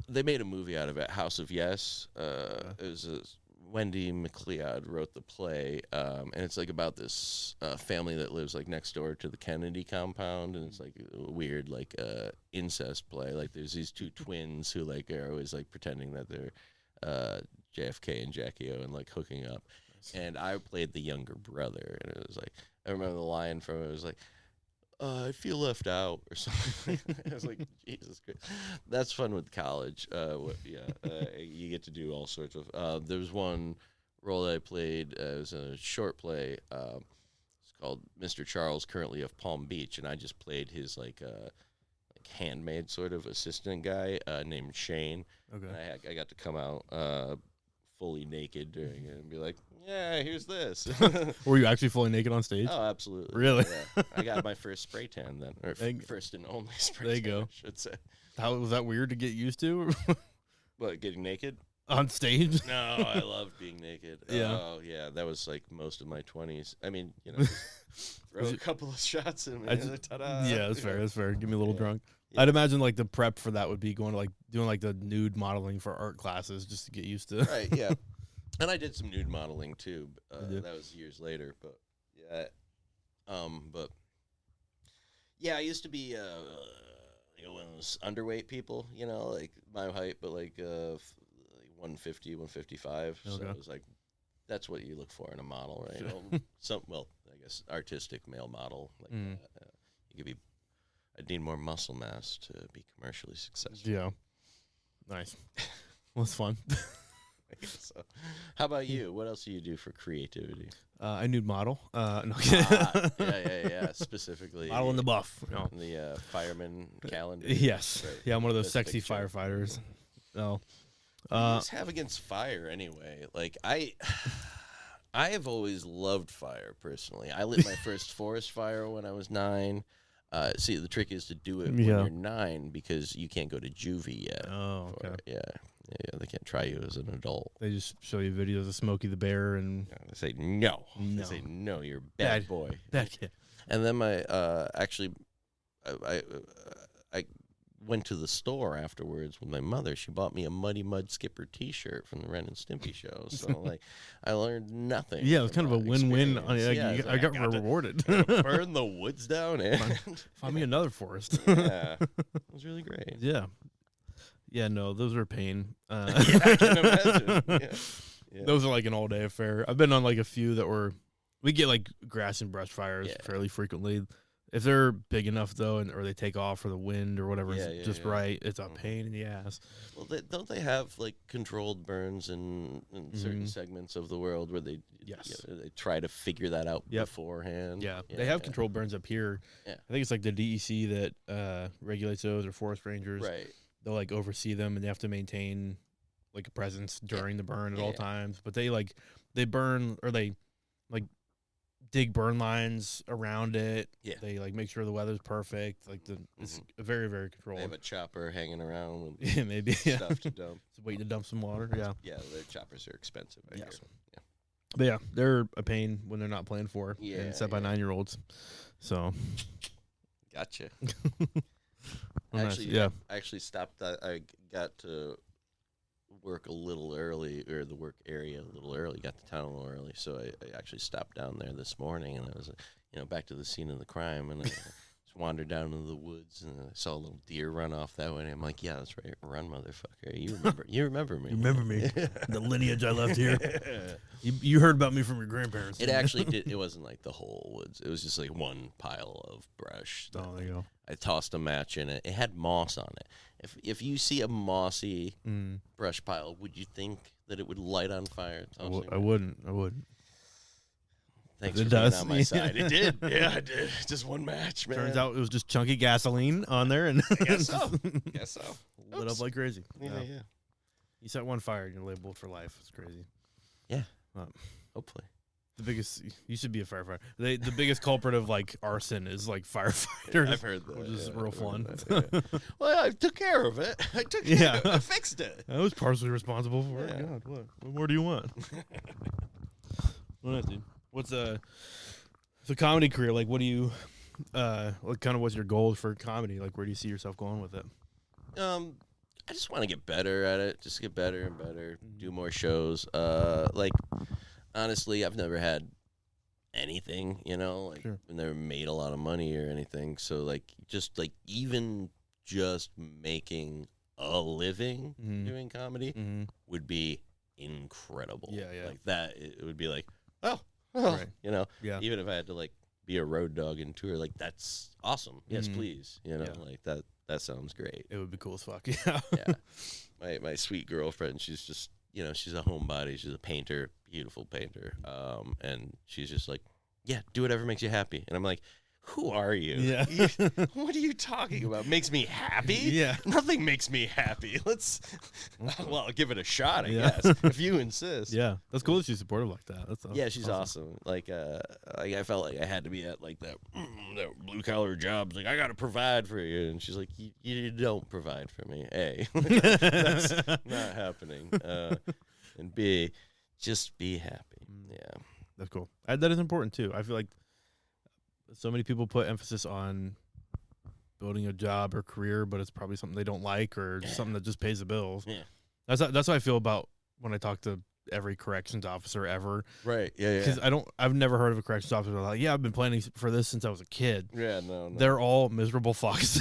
they made a movie out of it, House of Yes. It was Wendy McLeod wrote the play, and it's like about this family that lives like next door to the Kennedy compound, and it's like a weird like incest play. Like there's these 2 twins who like are always like pretending that they're JFK and Jackie O and like hooking up, and I played the younger brother, and it was like I remember the line from it was like. I feel left out or something. I was like, Jesus Christ. That's fun with college. You get to do all sorts of... there was one role that I played. It was a short play. It's called Mr. Charles, currently of Palm Beach, and I just played his like handmaid sort of assistant guy named Shane. Okay. And I got to come out fully naked during it and be like, yeah, here's this. Were you actually fully naked on stage? Oh, absolutely. Really? Yeah. I got my first spray tan then, or first and only spray tan, there you go. I should say. How was that weird to get used to? What, getting naked? On stage? No, I loved being naked. Yeah. Oh, yeah, that was like most of my 20s. I mean, throw a couple of shots in me. Ta-da. Yeah, that's fair. That's fair. Give me a little drunk. Yeah. I'd imagine like the prep for that would be going to like doing like the nude modeling for art classes just to get used to. Right, yeah. And I did some nude modeling too. That was years later, but I used to be one of those underweight people, like my height, but like 150, 155. Okay. So it was like that's what you look for in a model, right? I guess artistic male model. Like you could be. I'd need more muscle mass to be commercially successful. Yeah, nice. Well, it's fun. So, how about you? What else do you do for creativity? I nude model. No. Yeah. Specifically, model in the buff. No. The fireman calendar. Yes. Right. Yeah, I'm one of those sexy firefighters. No. What do you have against fire anyway? Like I have always loved fire personally. I lit my first forest fire when I was 9. See, the trick is to do it when you're 9 because you can't go to juvie yet. Oh, okay. Yeah, they can't try you as an adult. They just show you videos of Smokey the Bear and they say no. They say no, you're a bad boy. Bad kid. And then my I went to the store afterwards with my mother. She bought me a Muddy Mud Skipper T-shirt from the Ren and Stimpy show. So like, I learned nothing. Yeah, it was kind of a win-win. I got rewarded. Burn the woods down and find me another forest. Yeah, it was really great. Yeah. Yeah, no, those are a pain. I can imagine. Yeah. Those are like an all-day affair. I've been on like a few that we get like grass and brush fires fairly frequently. If they're big enough though, or they take off for the wind or whatever, right, it's a pain in the ass. Well, don't they have like controlled burns in certain segments of the world where they they try to figure that out beforehand? Yeah, they have controlled burns up here. Yeah. I think it's like the DEC that regulates those, or forest rangers. Right. They'll like oversee them, and they have to maintain like a presence during the burn at all times. But they burn, or they like dig burn lines around it. Yeah. They like make sure the weather's perfect. Like it's very, very controlled. They have a chopper hanging around with stuff to dump. It's waiting to dump some water. Yeah. Yeah, their choppers are expensive, I hear. Yeah. But yeah, they're a pain when they're not planned for. Yeah. And set by 9-year-olds. So gotcha. I actually stopped. I got to work a little early, or the work area a little early. Got to town a little early, so I actually stopped down there this morning, and I was, back to the scene of the crime, and I was wandered down into the woods and I saw a little deer run off that way. And I'm like, yeah, that's right. Run, motherfucker. You remember me. You remember me. The lineage I left here. You heard about me from your grandparents. It actually did. It wasn't like the whole woods. It was just like one pile of brush. Oh, there you go. I tossed a match in it. It had moss on it. If you see a mossy brush pile, would you think that it would light on fire? I wouldn't. Thanks for being on my side. It did. Yeah, I did. Just one match, man. Turns out it was just chunky gasoline on there, and I guess so. Lit up like crazy. Yeah. You set one fire, and you're labeled for life. It's crazy. Yeah. Hopefully. You should be a firefighter. The biggest culprit of like arson is like firefighters. Yeah, I've heard that. Which is real fun. Well, I took care of it. I fixed it. I was partially responsible for it. Yeah. God, what more do you want? What, dude? What's the comedy career like? What do you what's your goals for comedy? Like, where do you see yourself going with it? I just want to get better at it. Just get better and better. Do more shows. Like, honestly, I've never had anything, like Sure. I've never made a lot of money or anything. So like, even just making a living doing comedy would be incredible. Yeah. Like that, it would be like, oh, Right. Yeah. Even if I had to like be a road dog and tour, like that's awesome. Yes, please. Like that sounds great. It would be cool as fuck. Yeah. Yeah. My sweet girlfriend, she's just, she's a homebody. She's a painter, beautiful painter. And she's just like, yeah, do whatever makes you happy. And I'm like, who are you? Yeah. What are you talking about? Makes me happy? Yeah. Nothing makes me happy. I'll give it a shot, I guess, if you insist. Yeah. That's cool that she's supportive like that. That's awesome. Yeah, she's awesome. Like I felt like I had to be at like that blue collar job. Like, I got to provide for you. And she's like, you don't provide for me. A, that's not happening. And B, just be happy. Yeah. That's cool. That is important too. I feel like so many people put emphasis on building a job or career, but it's probably something they don't like or just something that just pays the bills. Yeah. That's how I feel about when I talk to every corrections officer ever. Right. Yeah. Because I've never heard of a corrections officer like, yeah, I've been planning for this since I was a kid. Yeah. No. They're all miserable fucks.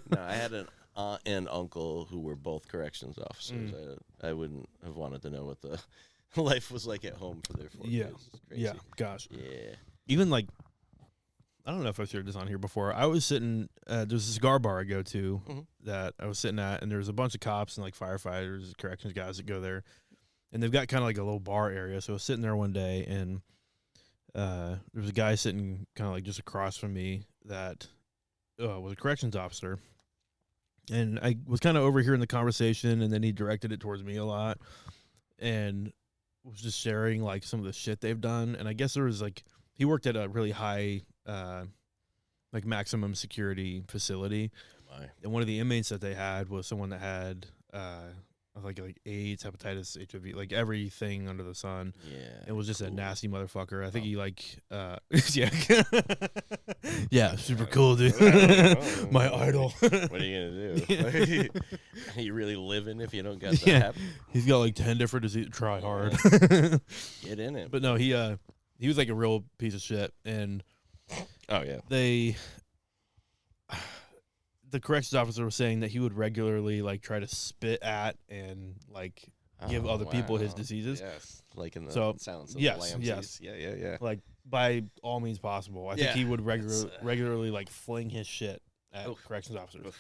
No, I had an aunt and uncle who were both corrections officers. I wouldn't have wanted to know what the life was like at home for their 4 Yeah. kids. It's crazy. Yeah. Gosh. Yeah. Even like, I don't know if I've shared this on here before. I was sitting, there's a cigar bar I go to that I was sitting at, and there's a bunch of cops and like firefighters, corrections guys that go there, and they've got kind of like a little bar area. So I was sitting there one day, and there was a guy sitting kind of like just across from me that was a corrections officer, and I was kind of overhearing the conversation, and then he directed it towards me a lot, and was just sharing like some of the shit they've done. And I guess there was like, he worked at a really high like maximum security facility, and one of the inmates that they had was someone that had like AIDS, hepatitis, HIV, like everything under the sun. Yeah. It was just a nasty motherfucker. I think he like super cool, dude. My idol. What are you gonna do? Are you really living if you don't got that happen? He's got like 10 different diseases. Try hard. Get in it. But no, he was like a real piece of shit, and the corrections officer was saying that he would regularly like try to spit at and like give other people his diseases. Yes, like in the sounds of yes. Yeah. Like by all means possible. I think he would regularly like fling his shit at corrections officers.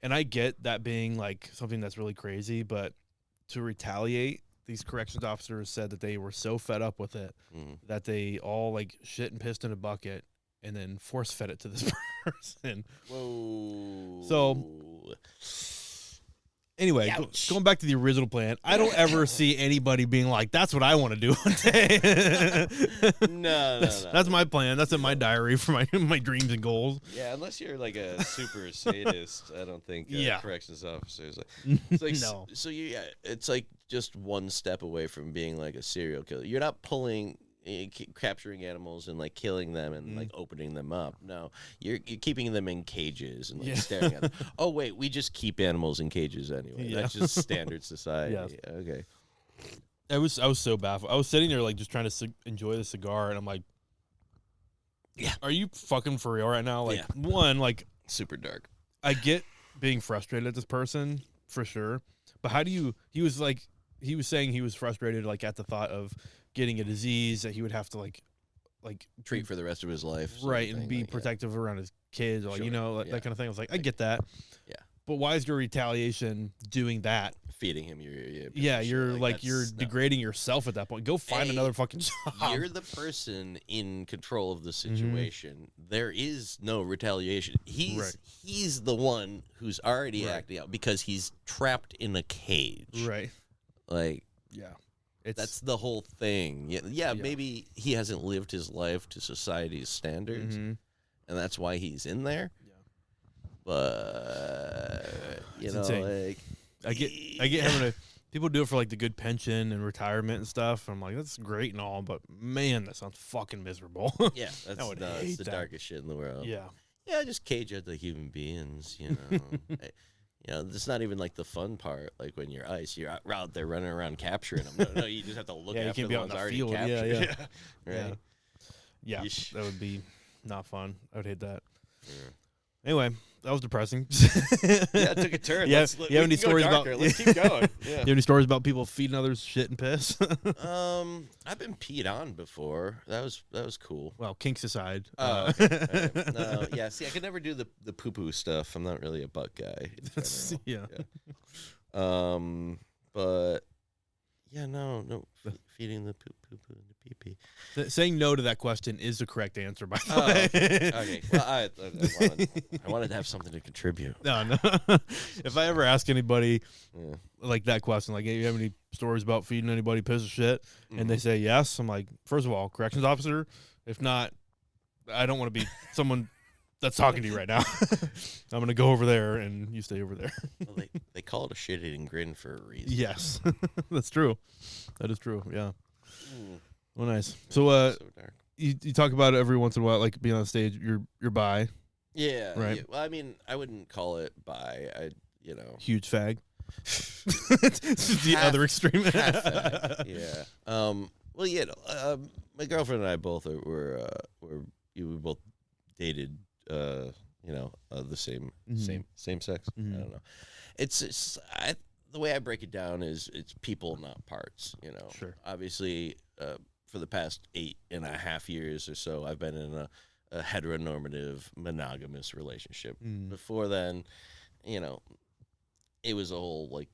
And I get that being like something that's really crazy, but to retaliate, these corrections officers said that they were so fed up with it that they all like shit and pissed in a bucket and then force fed it to this person. Whoa. So anyway, going back to the original plan, I don't ever see anybody being like, that's what I want to do one day. No. That's my plan. That's in my diary for my dreams and goals. Yeah, unless you're like a super sadist, I don't think corrections officers. It's like, no. So it's like just one step away from being like a serial killer. You're not capturing animals and like killing them and like opening them up. No, you're keeping them in cages and like staring at them. Oh wait, we just keep animals in cages anyway. Yeah. That's just standard society. Yes. Okay. I was so baffled. I was sitting there like just trying to enjoy the cigar, and I'm like, Yeah. Are you fucking for real right now? Like, Yeah. one, like, Super dark. I get being frustrated at this person for sure, but how do you? He was saying he was frustrated like at the thought of getting a disease that he would have to like Treat for the rest of his life. right, and be protective around his kids, or Sure. that kind of thing. I was like, I get that. Yeah. But why is your retaliation doing that? Feeding him you're degrading yourself at that point. Go find another fucking job. You're the person in control of the situation. There is no retaliation. He's the one who's already acting out because he's trapped in a cage. Right. Like, yeah. That's the whole thing. Yeah, maybe he hasn't lived his life to society's standards, and that's why he's in there. Yeah. But it's insane. like I get having to people do it for like the good pension and retirement and stuff. I'm like, that's great and all, but man, that sounds fucking miserable. Yeah, that's the darkest shit in the world. Yeah. Yeah, just cage other human beings, you know. It's not even like the fun part. Like when you're ICE, you're out there running around capturing them. No, you just have to look after the ones already captured. Yeah, right. Yeah, Yeesh. that would be not fun. I would hate that. Yeah. Anyway, that was depressing. Yeah, it took a turn. You have any stories about? Let's keep going. Yeah. You have any stories about people feeding others shit and piss? I've been peed on before. That was cool. Well, kinks aside. Oh, okay. No, yeah. See, I could never do the poo poo stuff. I'm not really a butt guy. Yeah. But yeah, no. Feeding the poo poo and the pee pee. Saying no to that question is the correct answer, by the way. Okay. Well, I wanted to have something to contribute. No. If I ever ask anybody like that question, like, hey, you have any stories about feeding anybody piss or shit? And they say yes, I'm like, first of all, corrections officer. If not, I don't want to be someone that's talking to you right now. I'm going to go over there and you stay over there. Well, they call it a shit-eating grin for a reason. Yes, that's true. That is true, yeah. Well, nice. So, so dark. You talk about it every once in a while, like being on stage, you're bi. Yeah. Right. Yeah. Well, I mean, I wouldn't call it bi. Huge fag. It's the other extreme. Half fag. Yeah. Well, my girlfriend and I both we both dated the same sex. I don't know. It's the way I break it down is it's people, not parts. Sure. Obviously, for the past 8.5 years or so, I've been in a heteronormative monogamous relationship. Before then, it was a whole like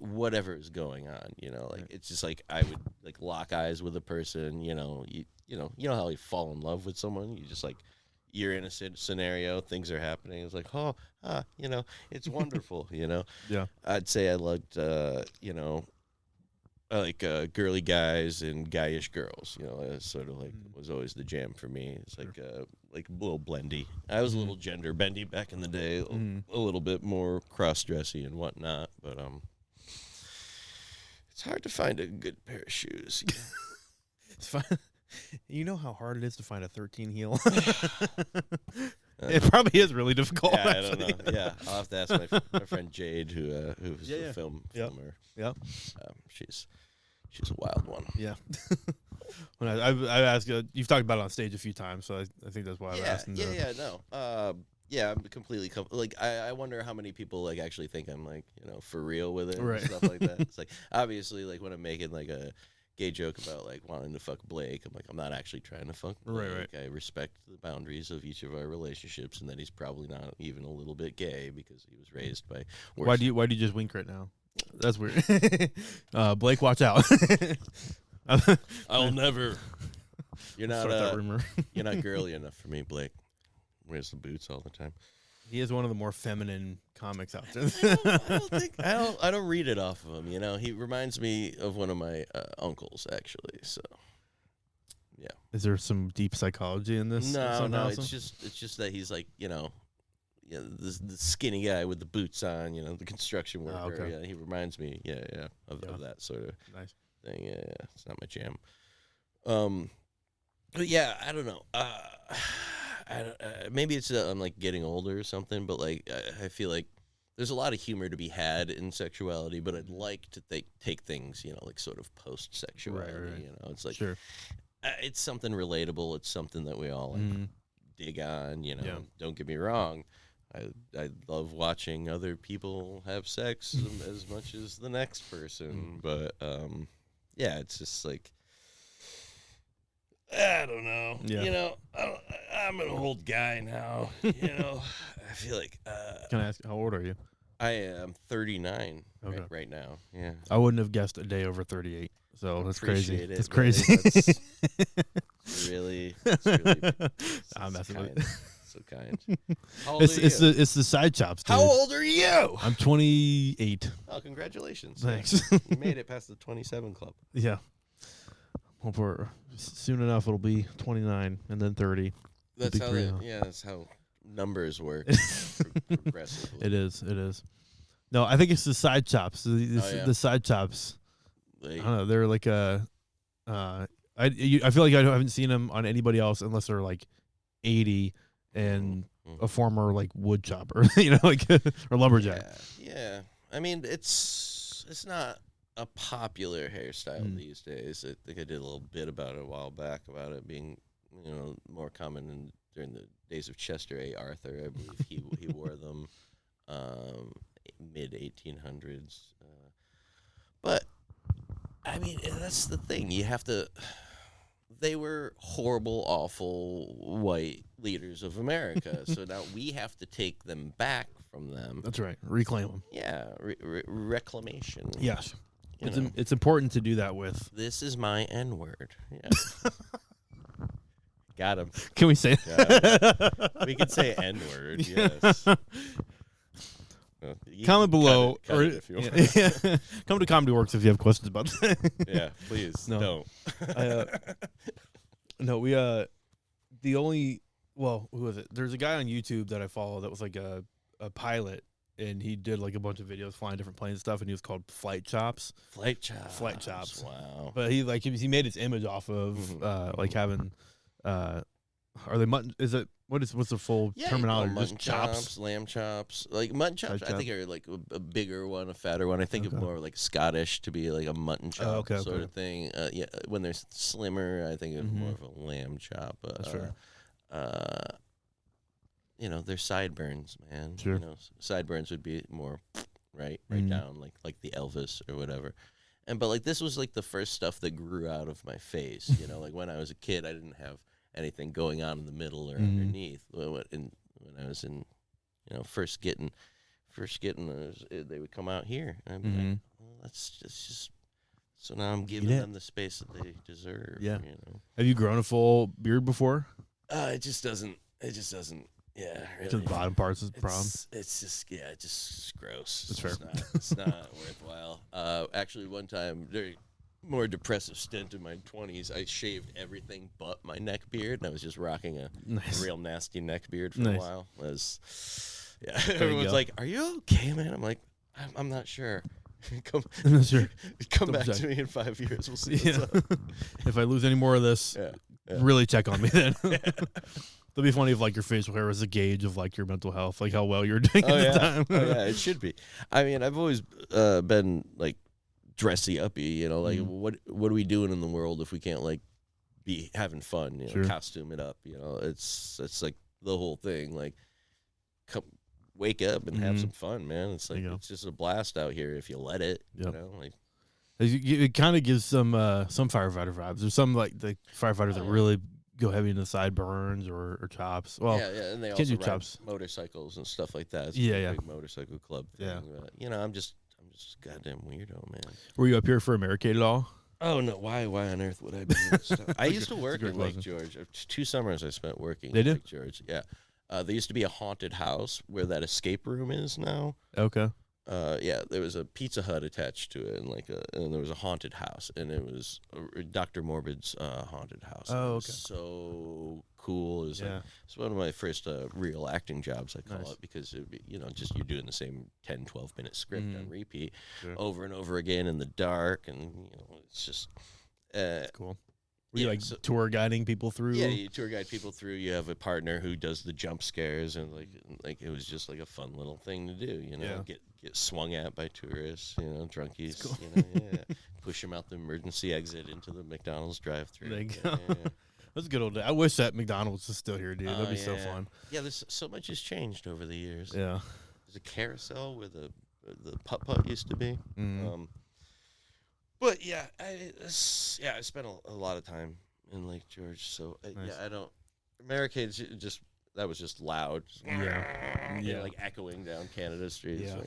whatever is going on. It's just like I would like lock eyes with a person. You know how you fall in love with someone. You just like. You're in a scenario, things are happening. It's like, it's wonderful, Yeah. I'd say I liked, I like girly guys and guyish girls. It's sort of like was always the jam for me. It's like a little blendy. I was a little gender bendy back in the day, a little bit more cross-dressy and whatnot. But it's hard to find a good pair of shoes. It's fine. You know how hard it is to find a 13 heel? It probably is really difficult. Yeah, I don't know. Yeah, I'll have to ask my friend Jade, who's a filmer. Yeah, she's a wild one. Yeah. When I asked you've talked about it on stage a few times, so I think that's why I've asked. I'm completely I wonder how many people like actually think I'm like for real with it right. and stuff like that. It's like obviously like when I'm making like a gay joke about like wanting to fuck Blake, I'm like, I'm not actually trying to fuck Blake. Right. I respect the boundaries of each of our relationships, and that he's probably not even a little bit gay because he was raised by. Why do you just wink right now? That's weird. Blake, watch out. I'll never. You're not that rumor. You're not girly enough for me, Blake. Wears the boots all the time. He is one of the more feminine comics out there. I don't read it off of him. He reminds me of one of my uncles, actually. So, yeah. Is there some deep psychology in this? No. It's just that he's like the skinny guy with the boots on. The construction worker. Oh, okay. Yeah, he reminds me. Of that sort of thing. Yeah, it's not my jam. But yeah, I don't know. Maybe it's I'm like getting older or something, but like I feel like there's a lot of humor to be had in sexuality, but I'd like to take things like sort of post sexuality. Right. It's like sure. it's something relatable. It's something that we all dig on. You know, don't get me wrong. I love watching other people have sex as much as the next person, but yeah, it's just like I don't know. Yeah. You know, I'm an old guy now. You know, I feel like. Can I ask how old are you? I am 39 right now. Yeah, I wouldn't have guessed a day over 38. So that's crazy. That's crazy. That's really. I'm messing with it. So kind. How old are you? It's the side chops, dude. How old are you? I'm 28. Oh, congratulations! Thanks. You made it past the 27 club. Yeah. Hope soon enough it'll be 29 and then 30. That's how. That's how numbers work. Progressively. It is. No, I think it's the side chops. The side chops. I don't know. They're like I feel like I haven't seen them on anybody else unless they're like 80 and a former like wood chopper, you know, like or lumberjack. Yeah. I mean, it's not a popular hairstyle these days. I think I did a little bit about it a while back about it being, you know, more common during the days of Chester A. Arthur. I believe he wore them mid 1800s. But I mean, that's the thing. You have to. They were horrible, awful white leaders of America. So now we have to take them back from them. That's right. Reclaim them. Yeah, reclamation. Yes. It's important to do that with. This is my N-word. Yeah. Got him. Can we say that? We can say N-word, yes. Comment below. Cut it if you want. Come to Comedy Works if you have questions about that. Yeah, please. Don't. No, who was it? There's a guy on YouTube that I follow that was like a pilot, and he did like a bunch of videos flying different planes and stuff, and he was called Flight Chops. Flight Chops. Wow. But he made his image off of like having are they mutton? Is it what's the full terminology? Mutton chops, lamb chops, like mutton chops. I think are like a bigger one, a fatter one. I think of more like Scottish to be like a mutton chop sort of thing. Yeah, when they're slimmer, I think of more of a lamb chop. That's fair. You know, they're sideburns, man. Sure. You know, sideburns would be more right down, like the Elvis or whatever. But like this was like the first stuff that grew out of my face. You know, like when I was a kid, I didn't have anything going on in the middle or underneath. When I was in, you know, first getting those, they would come out here, and I'd be like, well, that's just. So now I'm giving them the space that they deserve. Yeah. You know. Have you grown a full beard before? It just doesn't. Yeah, really. Just the bottom part's the problem. It's just gross. That's fair. It's not worthwhile. Actually, one time, very more depressive stint in my 20s, I shaved everything but my neck beard, and I was just rocking a real nasty neck beard for a while. Everyone's like, "Are you okay, man?" I'm like, "I'm not sure." Come back to me in 5 years. We'll see what's up. If I lose any more of this, really check on me then. It'll be funny if like your facial hair was a gauge of like your mental health, like how well you're doing at the time. It should be. I mean, I've always been like dressy uppy, you know, like what are we doing in the world if we can't like be having fun, you know, costume it up, you know, it's like the whole thing, like wake up and have some fun, man. It's like it's just a blast out here if you let it, you know, like it kind of gives some firefighter vibes. There's some like the firefighters that really go heavy into sideburns or chops. Well, and they also ride motorcycles and stuff like that. It's a big motorcycle club thing. But, you know, I'm just a goddamn weirdo, man. Were you up here for Americade at all? Oh no! Why on earth would I be doing stuff? I used to work in Lake George. 2 summers I spent working in Lake George. Yeah, there used to be a haunted house where that escape room is now. Okay. There was a Pizza Hut attached to it, and and there was a haunted house, and it was Dr. Morbid's haunted house. Oh, okay. So cool. It was it's one of my first real acting jobs, I call it, because it would be, you know, just you're doing the same 10, 12-minute script on repeat over and over again in the dark, and you know, it's just cool. Were you tour guiding people through? Yeah, you tour guide people through. You have a partner who does the jump scares, and like it was just like a fun little thing to do. You know, get swung at by tourists, drunkies. Cool. Push them out the emergency exit into the McDonald's drive-thru. There you go. That's a good old day. I wish that McDonald's was still here, dude. That'd be so yeah. fun. Yeah, there's so much has changed over the years. Yeah. There's a carousel where the putt-putt used to be. Mm-hmm. But yeah, I spent a lot of time in Lake George, so Nice. I don't. America's that was just loud, Yeah. like echoing down Canada streets. Yeah.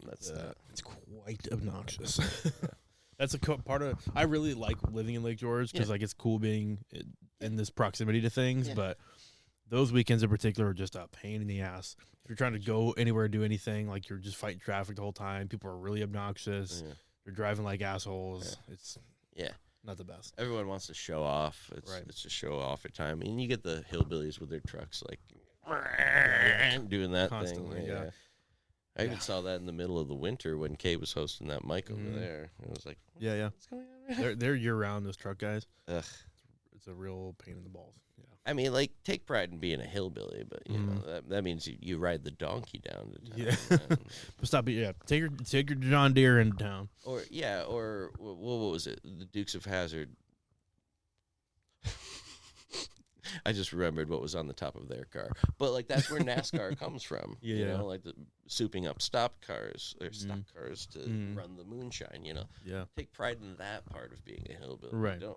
That's it's quite obnoxious. That's a part of. I really like living in Lake George because like it's cool being in this proximity to things, but those weekends in particular are just a pain in the ass. If you're trying to go anywhere, do anything, like you're just fighting traffic the whole time. People are really obnoxious. Yeah. You're driving like assholes. Yeah. It's not the best. Everyone wants to show off. It's just show off at time, and you get the hillbillies with their trucks like doing that Constantly, thing. yeah. I even saw that in the middle of the winter when Kay was hosting that mic over there. It was like, what's going on? They're year round. Those truck guys. Ugh. It's a real pain in the balls. Yeah. I mean, like, take pride in being a hillbilly, but you know that means you ride the donkey down to town. Yeah. But stop. Yeah. Take your John Deere into town. Or what was it? The Dukes of Hazzard. I just remembered what was on the top of their car. But, like, that's where NASCAR comes from. Yeah, you know, like the souping up stock cars to run the moonshine, Yeah. Take pride in that part of being a hillbilly. Right. Don't.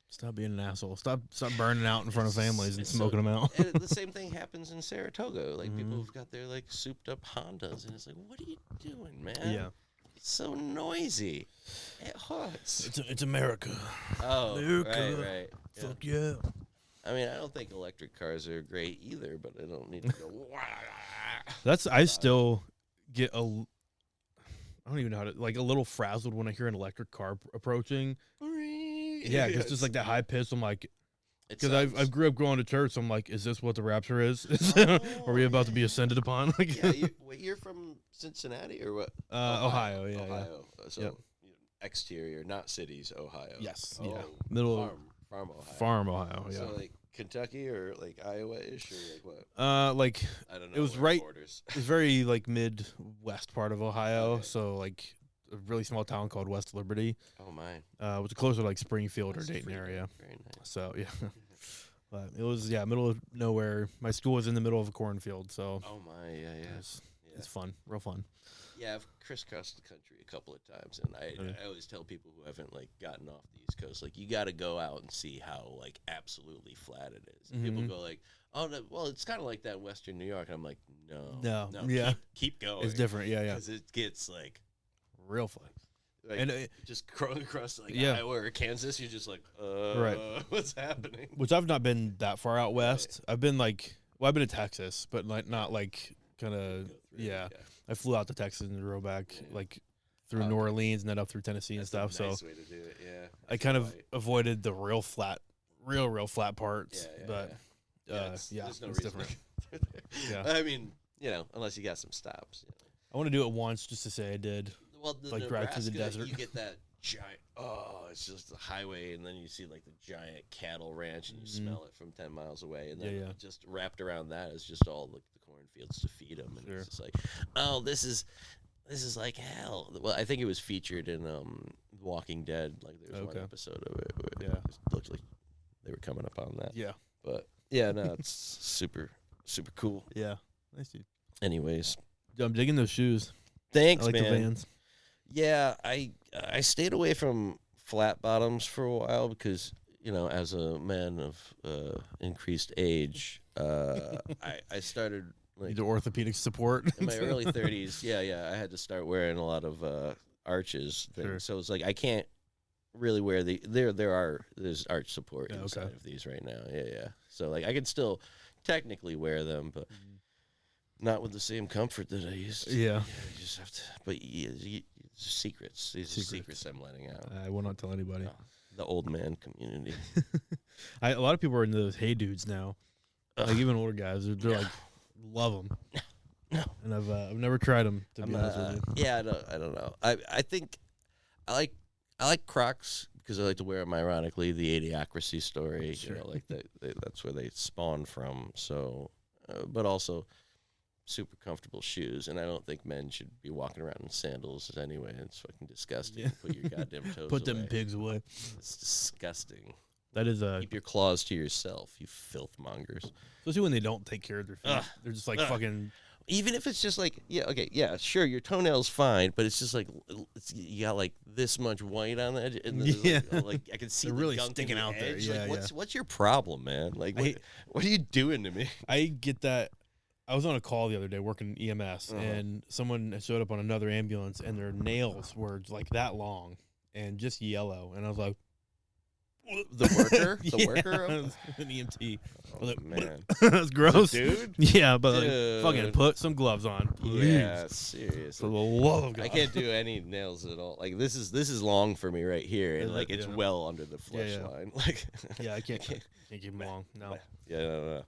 Stop being an asshole. Stop burning out in front of families and smoking them out. And the same thing happens in Saratoga. Like, people who've got their, like, souped up Hondas, and it's like, what are you doing, man? Yeah. It's so noisy. It hurts. It's America. Oh, America. right. Yeah. Fuck yeah. I mean, I don't think electric cars are great either, but I don't need to go. I still get I don't even know how to, like, a little frazzled when I hear an electric car approaching. Yeah, because just like that high pitch, I'm like, because I grew up going to church, so I'm like, is this what the rapture is? Are we about to be ascended upon? Like, you're from Cincinnati or what? Ohio, yeah. Ohio. So exterior, not cities, Ohio. Yes. Oh, yeah. Middle farm Ohio. Farm Ohio. Yeah. So like Kentucky or like Iowa-ish or like what? Like I don't know. It was right. It was very like Midwest part of Ohio. Okay. So like a really small town called West Liberty. Oh my. Which is closer to like Springfield or Dayton area. Very nice. So yeah. But it was middle of nowhere. My school was in the middle of a cornfield, so. Oh my, yeah. It's fun, real fun. Yeah, I've crisscrossed the country a couple of times, and I always tell people who haven't like gotten off the East Coast, like, you got to go out and see how like absolutely flat it is. And people go like, oh, no, well, it's kind of like that in Western New York. And I'm like, no, yeah, keep going. It's different, yeah, because it gets like real flat. Like, and just crawling across like Iowa or Kansas, you're just like, what's happening? Which I've not been that far out west. Right. I've been I've been to Texas, but like not like kind of I flew out to Texas and drove back like through New Orleans and then up through Tennessee and stuff. Nice way to do it. Yeah, I kind of avoided the real flat parts. But it's different. Yeah, I mean, unless you got some stops. I want to do it once just to say I did. Well, like drive through the desert. You get that giant. Oh, it's just a highway, and then you see like the giant cattle ranch, and you smell it from 10 miles away, and then just wrapped around that is just all the cornfields to feed them, and it's just like, oh, this is like hell. Well, I think it was featured in Walking Dead. Like there was one episode of it where it just looked like they were coming up on that. Yeah, but no, it's super super cool. Yeah, nice dude. Anyways, I'm digging those shoes. Thanks, I like man. the Vans. Yeah, I stayed away from flat bottoms for a while because, as a man of increased age, I started like the orthopedic support in my early 30s. Yeah, I had to start wearing a lot of arches. Sure. So it's like I can't really wear there's arch support inside of these right now. Yeah. So like I can still technically wear them, but not with the same comfort that I used to. Yeah. You just have to. But secrets. These are secrets I'm letting out. I will not tell anybody. No, the old man community. A lot of people are into those hey dudes now. Like even older guys, they're like love them. No. And I've never tried them to be honest with you. Yeah, I don't know. I think I like Crocs because I like to wear them ironically. The Idiocracy story, like that's where they spawned from. So, but also super comfortable shoes, and I don't think men should be walking around in sandals anyway. It's fucking disgusting. Yeah. Put your goddamn toes Put away. them pigs away. It's disgusting. That is Keep your claws to yourself, you filth mongers. especially when they don't take care of their feet. They're just like fucking. Even if it's just like, sure, your toenail's fine, but it's just like you got like this much white on the edge, and like I can see They're the really gunk sticking in the out there. edge. Yeah, like, what's your problem, man? Like, what are you doing to me? I get that. I was on a call the other day working EMS, and someone showed up on another ambulance, and their nails were like that long and just yellow, and I was like, The worker, an EMT. I was like, man, that's gross, dude. Yeah, but like, fucking put some gloves on, please. Yeah, seriously. For the love of God. I can't do any nails at all. Like this is long for me right here, and like it's Yeah. well under the flesh line. Like, yeah, I can't keep them long. No. Yeah, no.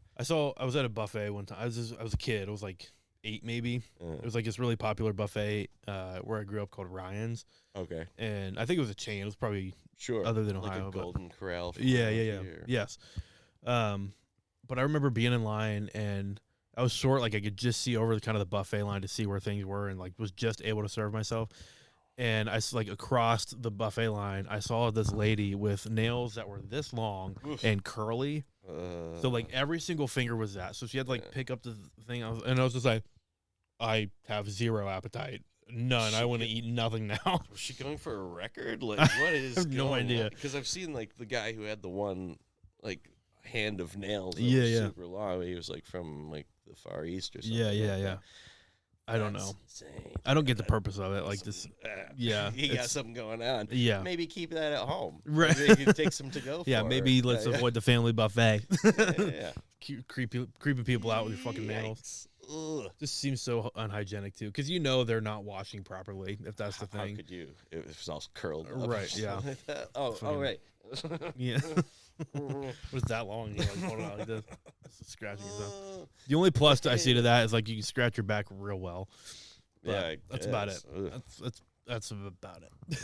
I was at a buffet one time. I was a kid. I was like 8 maybe. It was like this really popular buffet where I grew up called Ryan's. Okay. And I think it was a chain. It was probably Sure. other than like Ohio. a Golden Corral. Yeah. Yes. But I remember being in line and I was short. Like I could just see over the kind of the buffet line to see where things were, and like was just able to serve myself. And I like across the buffet line, I saw this lady with nails that were this long and curly. So like every single finger was that. So she had to like pick up the thing. I was just like, I have zero appetite. None. I want to eat nothing now. Was she going for a record? Like what is? I have no idea. Because I've seen like the guy who had the one like hand of nails. That Yeah, was yeah. Super long. He was like from like the Far East or something. Yeah. I don't know. Insane. I don't get the purpose of it. Like this. Yeah. You got something going on. Yeah. Maybe keep that at home. Right. Maybe you can take some to go. Yeah. for. Maybe let's avoid the family buffet. Yeah. Creeping people out with your fucking nails. Ugh. Just seems so unhygienic too, because you know they're not washing properly. If that's the How thing. could you? If it's all curled up. or Right, something yeah. like that? Oh, Fucking- right. Yeah. What is that long? You like hold it out like this, just scratching yourself. The only plus I see to that is like you can scratch your back real well. But Yeah, I that's about it. guess. Ugh. That's about it.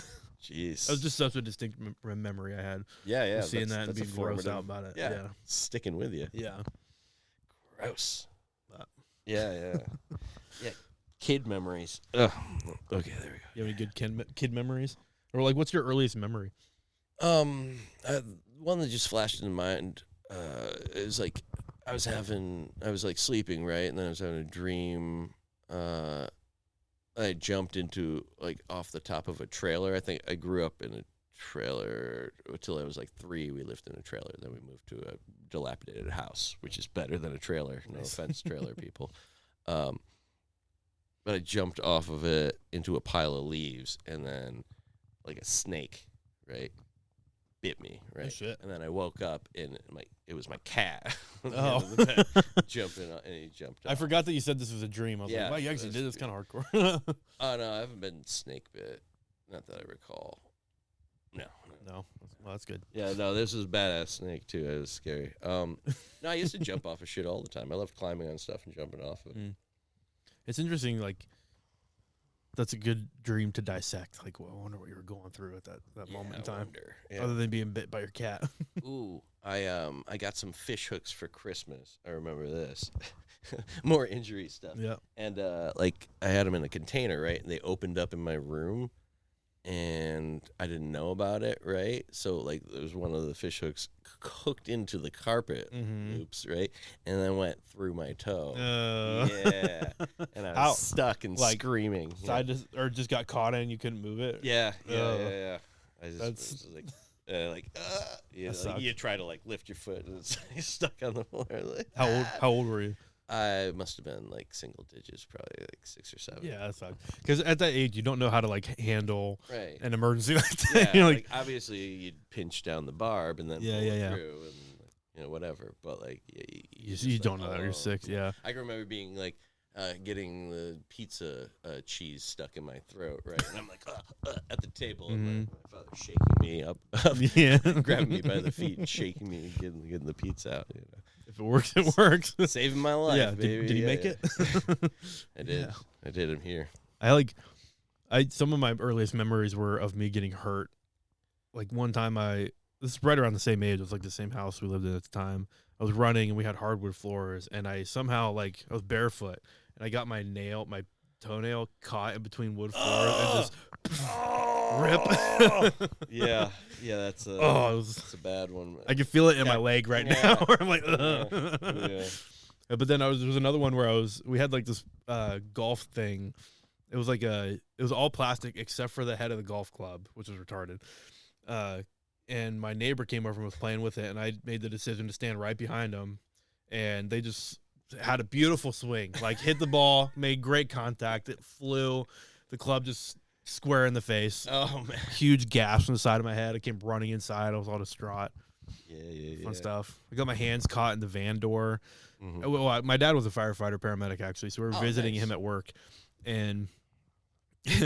Jeez. That was just such a distinct memory I had. yeah. Seeing that and that's a being grossed formative- out about it. Yeah. Sticking with you. Yeah. Gross. But- Yeah. Yeah. Kid memories. Ugh. Okay, there we go. You have any good kid memories? Or like, what's your earliest memory? One that just flashed into mind. It was like I was like sleeping, right, and then I was having a dream. I jumped into like off the top of a trailer. I think I grew up in a trailer until I was like 3. We lived in a trailer. Then we moved to a dilapidated house, which is better than a trailer. No offense, trailer people. But I jumped off of it into a pile of leaves, and then like a snake, right, bit me, right? Oh, shit. And then I woke up, and it was my cat. on the Oh. end of the bed, jumping, and he jumped. I off. forgot that you said this was a dream. I was Yeah, like, wow, you actually that's- did this kind of hardcore. Oh no, I haven't been snake bit. Not that I recall. No. No. Well, that's good. Yeah, no, this was a badass snake too. It was scary. No, I used to jump off of shit all the time. I loved climbing on stuff and jumping off of it. It's interesting, like, that's a good dream to dissect. Like, well, I wonder what you were going through at that moment in time. Yeah. Other than being bit by your cat. Ooh, I got some fish hooks for Christmas. I remember this. More injury stuff. Yeah. And like I had them in a container, right? And they opened up in my room, and I didn't know about it, right? So like there was one of the fish hooks hooked into the carpet loops, right? And then went through my toe. Yeah. And I was How? stuck and Like, screaming. So I just got caught in and you couldn't move it? Yeah. Oh. I just That's- was like, you, That know, like, you sucks. try to like lift your foot and it's stuck on the floor. Like, How old were you? I must have been like single digits, probably like 6 or 7. Yeah, that sucks. Because at that age, you don't know how to like handle Right. an emergency like that. Yeah. You're like, obviously you'd pinch down the barb and then Yeah, pull it yeah. through and whatever. But like you just you like, don't know that. You're 6. Yeah. I can remember being like getting the pizza cheese stuck in my throat, right? And I'm like at the table, and my father shaking me up, Yeah. grabbing me by the feet and shaking me and getting the pizza out. You know, If it works, it works. saving my life. Yeah. Baby. Did he Yeah, make yeah. it? I did. Yeah. I did. I'm here. Some of my earliest memories were of me getting hurt. Like one time this is right around the same age. It was like the same house we lived in at the time. I was running and we had hardwood floors, and I somehow I was barefoot and I got my toenail caught in between wood floors and just rip. Yeah, that's a it's a bad one. I can feel it in my leg right now. Where I'm like, yeah. But then there was another one where we had like this golf thing. It was like it was all plastic except for the head of the golf club, which was retarded. And my neighbor came over and was playing with it, and I made the decision to stand right behind him, and they just had a beautiful swing, like hit the ball, made great contact. It flew, the club just square in the face. Oh man, huge gash on the side of my head. I came running inside. I was all distraught. Yeah. Fun stuff. I got my hands caught in the van door. Mm-hmm. Well, my dad was a firefighter paramedic actually, so we were visiting nice. him at work, and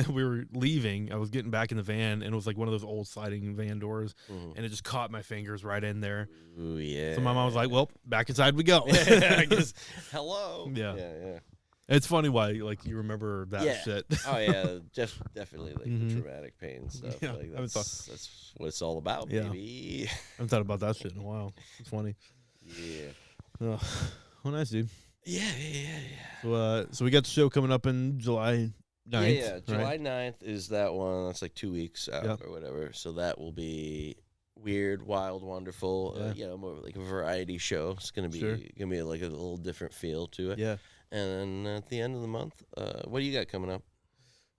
we were leaving. I was getting back in the van, and it was like one of those old sliding van doors, and it just caught my fingers right in there. Ooh, yeah. So my mom was like, "Well, back inside we go." Hello. Yeah. Yeah. It's funny why like you remember that shit. Oh yeah, definitely like the traumatic pain stuff. Yeah, like that's what it's all about, baby. I haven't thought about that shit in a while. It's funny. Yeah. Oh, well, nice, dude. Yeah. So we got the show coming up in July 9th. Yeah. July 9th is that one. That's like 2 weeks out or whatever. So that will be weird, wild, wonderful. More like a variety show. It's gonna be like a little different feel to it. Yeah. And then at the end of the month, what do you got coming up?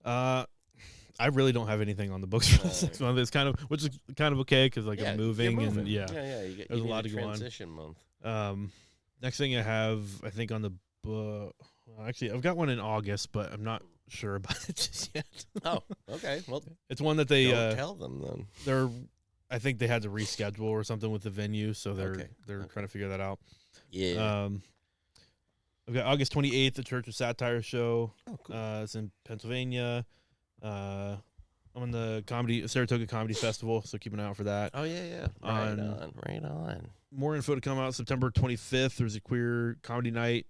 I really don't have anything on the books for this next month. It's which is kind of okay because like I'm moving and You there's a lot to go on. Transition month. Next thing I have, I think on the book. Actually, I've got one in August, but I'm not sure about it just yet. Oh, okay. Well, it's one that they don't tell them then. I think they had to reschedule or something with the venue, so they're trying to figure that out. Yeah. I've got August 28th, the Church of Satire show. Oh, cool. It's in Pennsylvania. I'm on the Saratoga Comedy Festival, so keep an eye out for that. Oh, yeah. Right on. More info to come out September 25th. There's a queer comedy night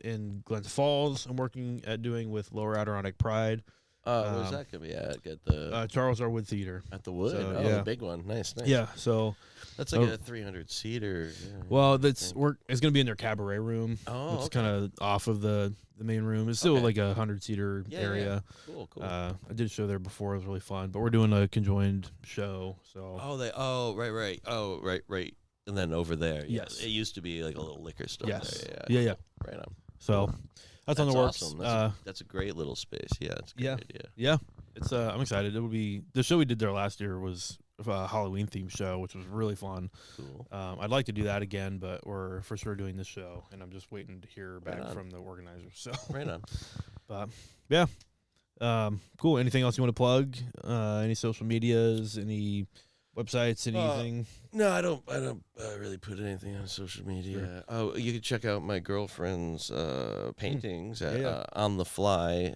in Glens Falls. I'm working at doing with Lower Adirondack Pride. Where's that going to be at? Get the Charles R. Wood Theater. At the Wood? So, the big one. Nice. Yeah, so... That's like a 300-seater. Yeah, well, it's going to be in their cabaret room. Oh, it's kind of off of the main room. It's still like a 100-seater area. Yeah. Cool. I did a show there before. It was really fun. But we're doing a conjoined show. So. Right. Oh, right. And then over there. Yes. It used to be like a little liquor store. Yes. There. Yeah. Right on. So that's on the works. Awesome. That's a great little space. Yeah. It's a good idea. Yeah. It's I'm excited. It will be the show we did there last year was a Halloween themed show, which was really fun. Cool. I'd like to do that again, but we're for sure doing this show, and I'm just waiting to hear back from the organizers. So right on. But yeah, cool. Anything else you want to plug? Any social medias? Any websites? Anything? No, I don't really put anything on social media. Sure. Oh, you can check out my girlfriend's paintings on the fly.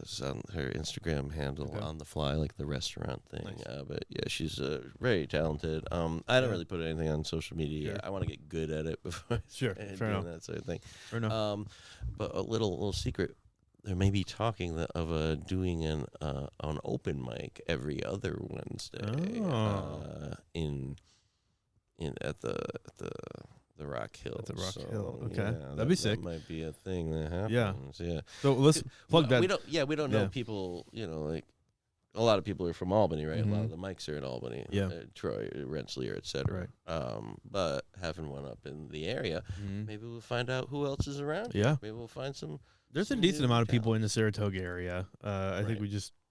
Is on her Instagram handle on the fly, like the restaurant thing. Nice. But yeah, she's very talented. I don't really put anything on social media. Sure. I want to get good at it before fair enough. That sort of thing. Fair enough. But a little secret. There may be talking of doing an open mic every other Wednesday at the Rock Hill. At the Rock Hill. Okay, yeah, that'd be sick. That might be a thing that happens. Yeah. So let's plug that. We don't know people. Like a lot of people are from Albany, right? Mm-hmm. A lot of the mics are in Albany. Yeah. Troy, Rensselaer, etc. Right. But having one up in the area, maybe we'll find out who else is around. Yeah. Maybe we'll find some. There's a decent amount of people in the Saratoga area. I think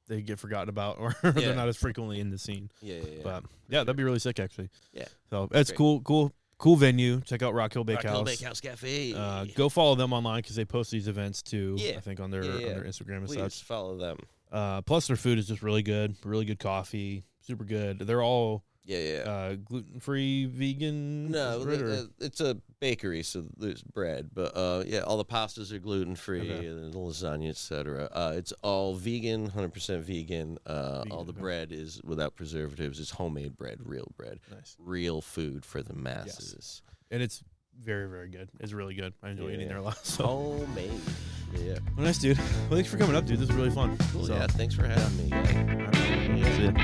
they get forgotten about, or they're not as frequently in the scene. Yeah. But that'd be really sick, actually. Yeah. So it's cool venue. Check out Rock Hill Bakehouse. Rock Hill Bakehouse Cafe. Go follow them online because they post these events too. Yeah. I think on their Instagram and Please such. follow them. Plus their food is just really good coffee, super good. They're all gluten-free, vegan. No, it's a bakery, so there's bread, but all the pastas are gluten-free, and the lasagna, etc. It's all vegan, 100% vegan. All the bread is without preservatives. It's homemade bread, real bread, real food for the masses. Yes. And it's very, very good. It's really good. I enjoy eating there a lot. So. Homemade. Yeah. Well, nice, dude. Well, thanks for coming up, dude. This is really fun. Cool. So, thanks for having me. That's it.